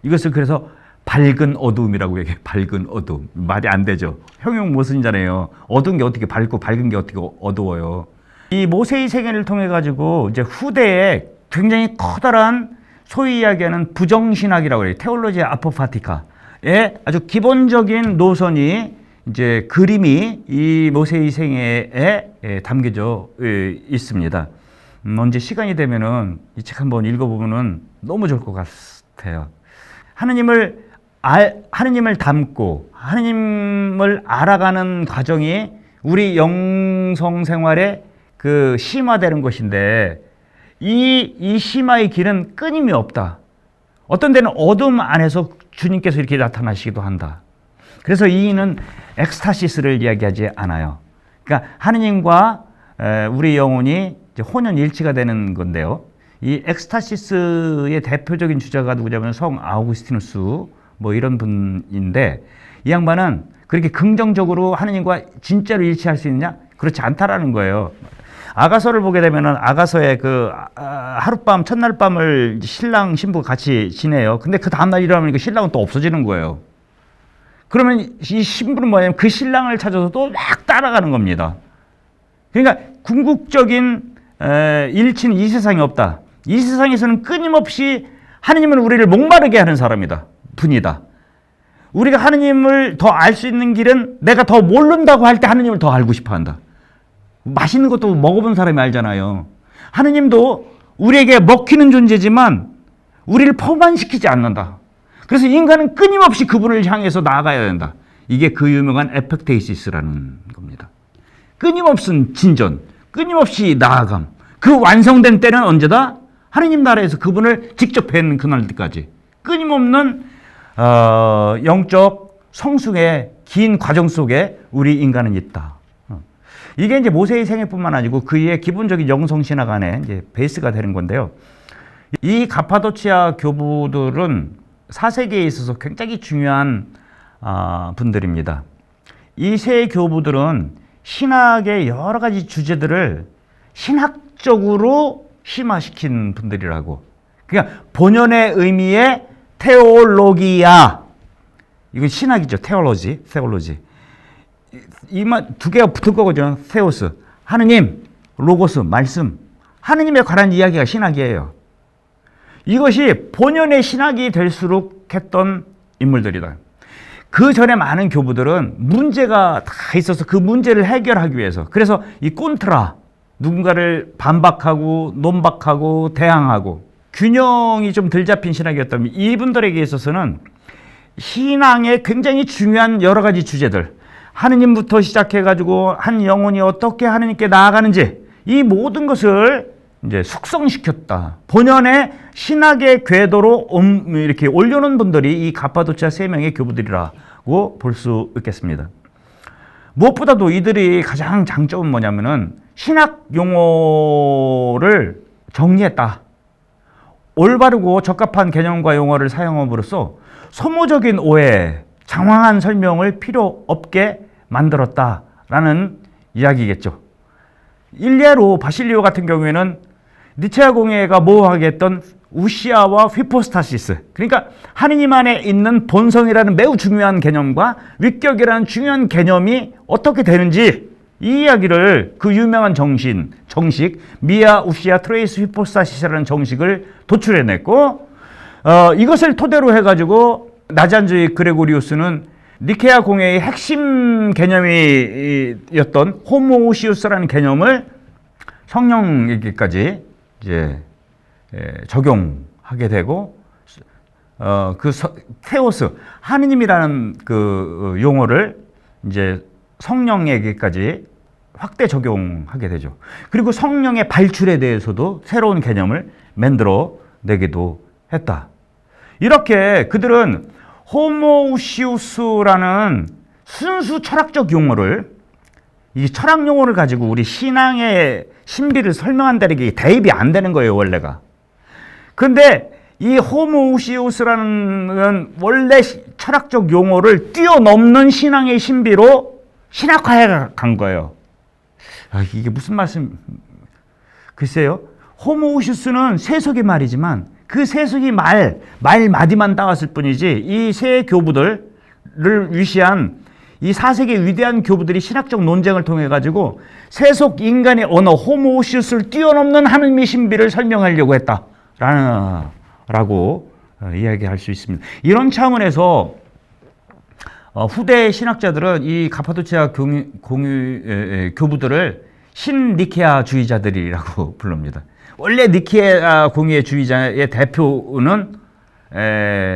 이것을 그래서 밝은 어두움이라고 얘기해요. 밝은 어두움. 말이 안 되죠. 형용 모순이잖아요. 어두운 게 어떻게 밝고 밝은 게 어떻게 어두워요. 이 모세의 생애를 통해 가지고 이제 후대에 굉장히 커다란 소위 이야기하는 부정신학이라고 해요. 테올로지아 아포파티카의 아주 기본적인 노선이 이제 그림이 이 모세의 생애에 담겨져 있습니다. 언제 시간이 되면은 이 책 한번 읽어보면은 너무 좋을 것 같아요. 하느님을 닮고 하느님을 알아가는 과정이 우리 영성 생활에 그 심화되는 것인데 이 심화의 길은 끊임이 없다. 어떤 데는 어둠 안에서 주님께서 이렇게 나타나시기도 한다. 그래서 이는 엑스타시스를 이야기하지 않아요. 그러니까 하느님과 우리 영혼이 이제 혼연일치가 되는 건데요. 이 엑스타시스의 대표적인 주자가 누구냐면 성 아우구스티누스 뭐 이런 분인데 이 양반은 그렇게 긍정적으로 하느님과 진짜로 일치할 수 있느냐? 그렇지 않다라는 거예요. 아가서를 보게 되면은 아가서의 그 하룻밤 첫날 밤을 신랑 신부가 같이 지내요. 근데 그 다음날 일어나면 그 신랑은 또 없어지는 거예요. 그러면 이 신부는 뭐냐면 그 신랑을 찾아서 또 막 따라가는 겁니다. 그러니까 궁극적인 일치는 이 세상에 없다. 이 세상에서는 끊임없이 하느님은 우리를 목마르게 하는 사람이다. 분이다. 우리가 하느님을 더 알 수 있는 길은 내가 더 모른다고 할 때 하느님을 더 알고 싶어 한다. 맛있는 것도 먹어본 사람이 알잖아요. 하느님도 우리에게 먹히는 존재지만 우리를 포만시키지 않는다. 그래서 인간은 끊임없이 그분을 향해서 나아가야 된다. 이게 그 유명한 에펙테이시스라는 겁니다. 끊임없은 진전, 끊임없이 나아감. 그 완성된 때는 언제다? 하느님 나라에서 그분을 직접 뵙는 그날까지. 끊임없는 영적 성숙의 긴 과정 속에 우리 인간은 있다. 이게 이제 모세의 생애뿐만 아니고 그의 기본적인 영성신학 안에 이제 베이스가 되는 건데요. 이 가파도치아 교부들은 4세기에 있어서 굉장히 중요한 분들입니다. 이 세 교부들은 신학의 여러 가지 주제들을 신학적으로 심화시킨 분들이라고. 그러니까 본연의 의미의 테올로기아. 이건 신학이죠. 테올로지. 이 말 두 개가 붙을 거거든요. 테오스. 하느님, 로고스, 말씀. 하느님에 관한 이야기가 신학이에요. 이것이 본연의 신학이 될수록 했던 인물들이다. 그 전에 많은 교부들은 문제가 다 있어서 그 문제를 해결하기 위해서. 그래서 이 꼰트라, 누군가를 반박하고 논박하고 대항하고 균형이 좀 덜 잡힌 신학이었다면 이분들에게 있어서는 신앙의 굉장히 중요한 여러 가지 주제들, 하느님부터 시작해가지고 한 영혼이 어떻게 하느님께 나아가는지 이 모든 것을 이제 숙성시켰다. 본연의 신학의 궤도로 이렇게 올려놓은 분들이 이 가파도치아 세 명의 교부들이라고 볼 수 있겠습니다. 무엇보다도 이들이 가장 장점은 뭐냐면은 신학 용어를 정리했다. 올바르고 적합한 개념과 용어를 사용함으로써 소모적인 오해, 장황한 설명을 필요 없게 만들었다라는 이야기겠죠. 일례로 바실리오 같은 경우에는 니체아 공예가 모호하게 했던 우시아와 휘포스타시스, 그러니까 하느님 안에 있는 본성이라는 매우 중요한 개념과 위격이라는 중요한 개념이 어떻게 되는지 이 이야기를 그 유명한 정식 미아 우시아 트레이스 휘포스타시스라는 정식을 도출해냈고, 이것을 토대로 해가지고 나잔주의 그레고리우스는 니케아 공예의 핵심 개념이었던 호모우시우스라는 개념을 성령에게까지 이제 적용하게 되고, 테오스 하느님이라는 그 용어를 이제 성령에게까지 확대 적용하게 되죠. 그리고 성령의 발출에 대해서도 새로운 개념을 만들어 내기도 했다. 이렇게 그들은 호모우시우스라는 순수 철학적 용어를, 이 철학 용어를 가지고 우리 신앙의 신비를 설명한다는 게 대입이 안 되는 거예요, 원래가. 근데 이 호모우시우스라는 원래 철학적 용어를 뛰어넘는 신앙의 신비로 신학화해 간 거예요. 이게 무슨 말씀? 글쎄요. 호모우시우스는 세속의 말이지만 그 세속의 말 마디만 따왔을 뿐이지, 이 세 교부들을 위시한 이 4세기 위대한 교부들이 신학적 논쟁을 통해 가지고 세속 인간의 언어 호모우시우스를 뛰어넘는 하느님의 신비를 설명하려고 했다라고 이야기할 수 있습니다. 이런 차원에서 후대 신학자들은 이 가파도치아 교부들을 신니케아주의자들이라고 부릅니다. 원래 니케아 공예주의자의 대표는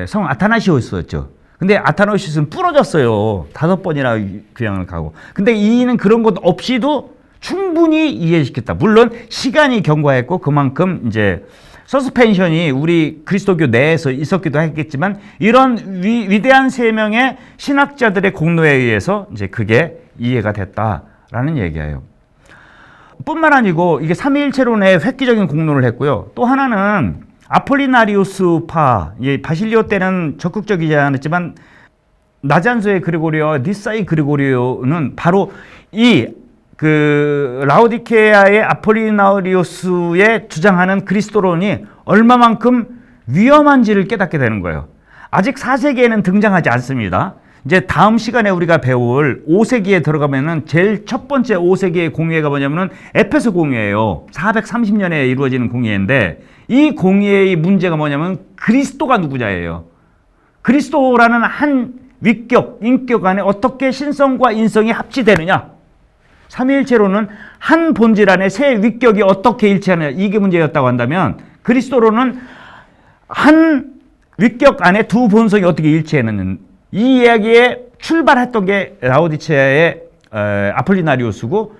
성 아타나시오스였죠. 근데 아타나시오스는 부러졌어요. 5번이나 귀향을 가고. 근데 이는 그런 것 없이도 충분히 이해시켰다. 물론 시간이 경과했고 그만큼 이제 서스펜션이 우리 그리스도교 내에서 있었기도 했겠지만, 이런 위대한 세 명의 신학자들의 공로에 의해서 이제 그게 이해가 됐다라는 얘기예요. 뿐만 아니고 이게 삼위일체론에 획기적인 공로를 했고요. 또 하나는 아폴리나리우스파, 바실리오 때는 적극적이지 않았지만 나잔소의 그리고리오와 니사의 그리고리오는 바로 라오디케아의 아폴리나리우스의 주장하는 그리스도론이 얼마만큼 위험한지를 깨닫게 되는 거예요. 아직 4세기에는 등장하지 않습니다. 이제 다음 시간에 우리가 배울 5세기에 들어가면은 제일 첫 번째 5세기의 공예가 뭐냐면은 에페소 공예예요. 430년에 이루어지는 공예인데, 이 공예의 문제가 뭐냐면 그리스도가 누구냐예요. 그리스도라는 한 위격, 인격 안에 어떻게 신성과 인성이 합치되느냐. 삼위일체로는 한 본질 안에 세 위격이 어떻게 일치하느냐, 이게 문제였다고 한다면, 그리스도로는 한 위격 안에 두 본성이 어떻게 일치하느냐, 이 이야기에 출발했던 게 라오디체아의 아폴리나리우스고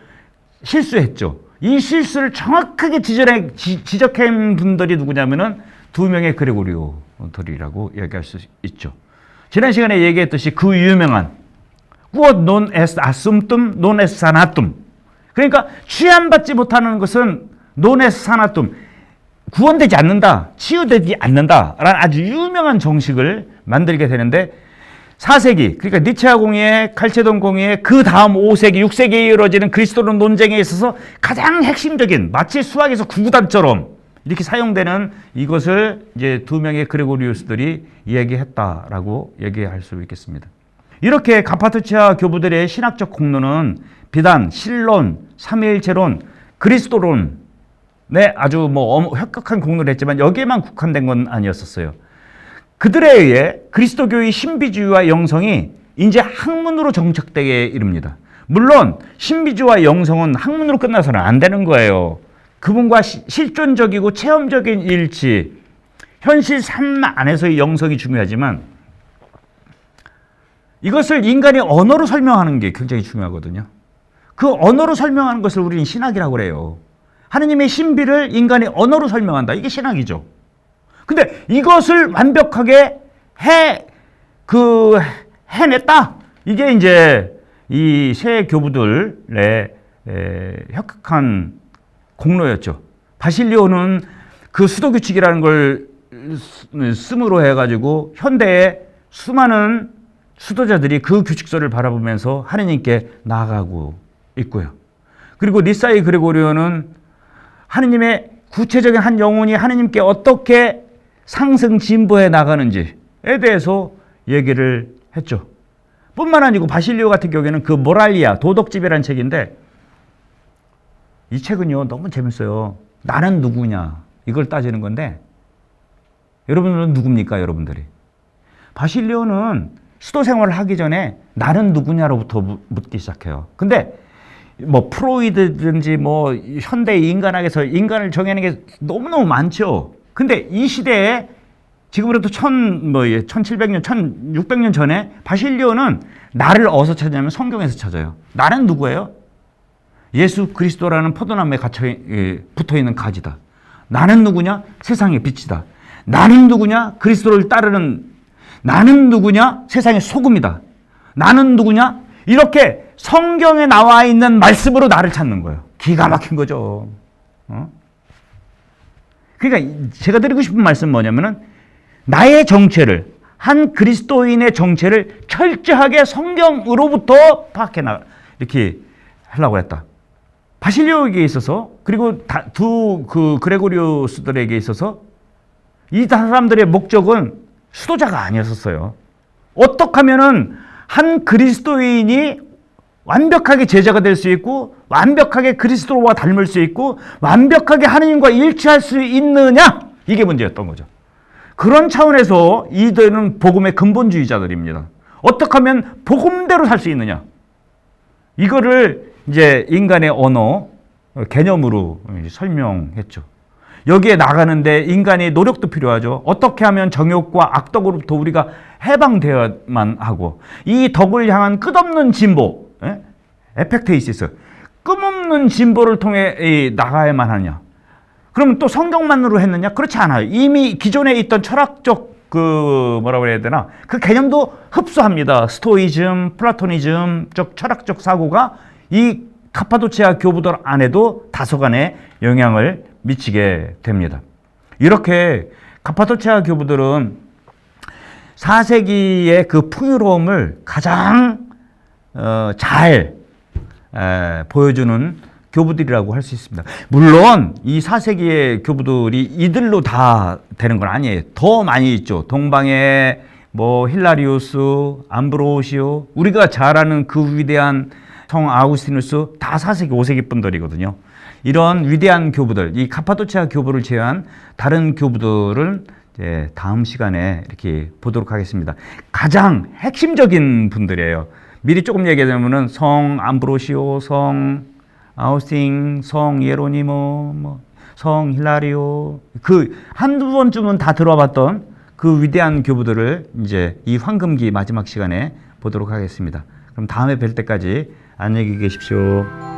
실수했죠. 이 실수를 정확하게 지적한 분들이 누구냐면은 2명의 그레고리오들이라고 이야기할 수 있죠. 지난 시간에 얘기했듯이 그 유명한 quod non est assumptum non est sanatum, 그러니까 취함받지 못하는 것은 non est sanatum, 구원되지 않는다, 치유되지 않는다라는 아주 유명한 정식을 만들게 되는데, 4세기, 그러니까 니체아 공예, 칼체돈 공예, 그 다음 5세기, 6세기에 이루어지는 그리스도론 논쟁에 있어서 가장 핵심적인, 마치 수학에서 구구단처럼 이렇게 사용되는 이것을 이제 2명의 그레고리우스들이 얘기했다라고 얘기할 수 있겠습니다. 이렇게 가파도치아 교부들의 신학적 공로는 비단 신론, 삼위일체론, 그리스도론에 아주 혁혁한 공로를 했지만 여기에만 국한된 건 아니었었어요. 그들에 의해 그리스도교의 신비주의와 영성이 이제 학문으로 정착되게 이릅니다. 물론 신비주의와 영성은 학문으로 끝나서는 안 되는 거예요. 그분과 실존적이고 체험적인 일치, 현실 삶 안에서의 영성이 중요하지만 이것을 인간의 언어로 설명하는 게 굉장히 중요하거든요. 그 언어로 설명하는 것을 우리는 신학이라고 그래요. 하느님의 신비를 인간의 언어로 설명한다. 이게 신학이죠. 근데 이것을 완벽하게 해냈다. 이게 이제 이 새 교부들의 혁혁한 공로였죠. 바실리오는 그 수도규칙이라는 걸 씀으로 해가지고 현대의 수많은 수도자들이 그 규칙서를 바라보면서 하느님께 나아가고 있고요. 그리고 니사의 그레고리오는 하느님의 구체적인 한 영혼이 하느님께 어떻게 상승 진보해 나가는지에 대해서 얘기를 했죠. 뿐만 아니고 바실리오 같은 경우에는 그 모랄리아, 도덕집이라는 책인데 이 책은요 너무 재밌어요. 나는 누구냐 이걸 따지는 건데 여러분들은 누굽니까? 여러분들이 바실리오는 수도 생활을 하기 전에 나는 누구냐로부터 묻기 시작해요. 근데 뭐 프로이드든지 뭐 현대 인간학에서 인간을 정의하는 게 너무너무 많죠. 근데 이 시대에 지금으로부터 1700년, 1600년 전에 바실리오는 나를 어디서 찾냐면 성경에서 찾아요. 나는 누구예요? 예수 그리스도라는 포도나무에 붙어있는 가지다. 나는 누구냐? 세상의 빛이다. 나는 누구냐? 그리스도를 따르는 나는 누구냐? 세상의 소금이다. 나는 누구냐? 이렇게 성경에 나와 있는 말씀으로 나를 찾는 거예요. 기가 막힌 거죠. 그러니까 제가 드리고 싶은 말씀은 뭐냐면은 나의 정체를 한 그리스도인의 정체를 철저하게 성경으로부터 이렇게 하려고 했다. 바실리오에게 있어서 그리고 두 그레고리오스들에게 있어서 이 사람들의 목적은 수도자가 아니었었어요. 어떻게 하면은 한 그리스도인이 완벽하게 제자가 될 수 있고 완벽하게 그리스도와 닮을 수 있고 완벽하게 하느님과 일치할 수 있느냐 이게 문제였던 거죠. 그런 차원에서 이들은 복음의 근본주의자들입니다. 어떻게 하면 복음대로 살 수 있느냐 이거를 이제 인간의 언어 개념으로 설명했죠. 여기에 나가는데 인간의 노력도 필요하죠. 어떻게 하면 정욕과 악덕으로부터 우리가 해방되어야만 하고 이 덕을 향한 끝없는 진보 에펙테이시스 끝없는 진보를 통해 나가야만 하냐. 그러면 또 성경만으로 했느냐? 그렇지 않아요. 이미 기존에 있던 철학적 뭐라고 해야 되나? 그 개념도 흡수합니다. 스토이즘, 플라토니즘적 철학적 사고가 이 카파도치아 교부들 안에도 다소간의 영향을 미치게 됩니다. 이렇게 카파도치아 교부들은 4세기의 그 풍요로움을 가장 잘 보여주는 교부들이라고 할 수 있습니다. 물론 이 4세기의 교부들이 이들로 다 되는 건 아니에요. 더 많이 있죠. 동방의 뭐 힐라리우스, 암브로시오, 우리가 잘 아는 그 위대한 성 아우구스티누스 다 4세기, 5세기 분들이거든요. 이런 위대한 교부들, 이 카파도치아 교부를 제외한 다른 교부들은 이제 다음 시간에 이렇게 보도록 하겠습니다. 가장 핵심적인 분들이에요. 미리 조금 얘기하자면은 성 암브로시오, 성 아우스틴, 성 예로니모, 성 힐라리오 그 한두 번쯤은 다 들어봤던 그 위대한 교부들을 이제 이 황금기 마지막 시간에 보도록 하겠습니다. 그럼 다음에 뵐 때까지 안녕히 계십시오.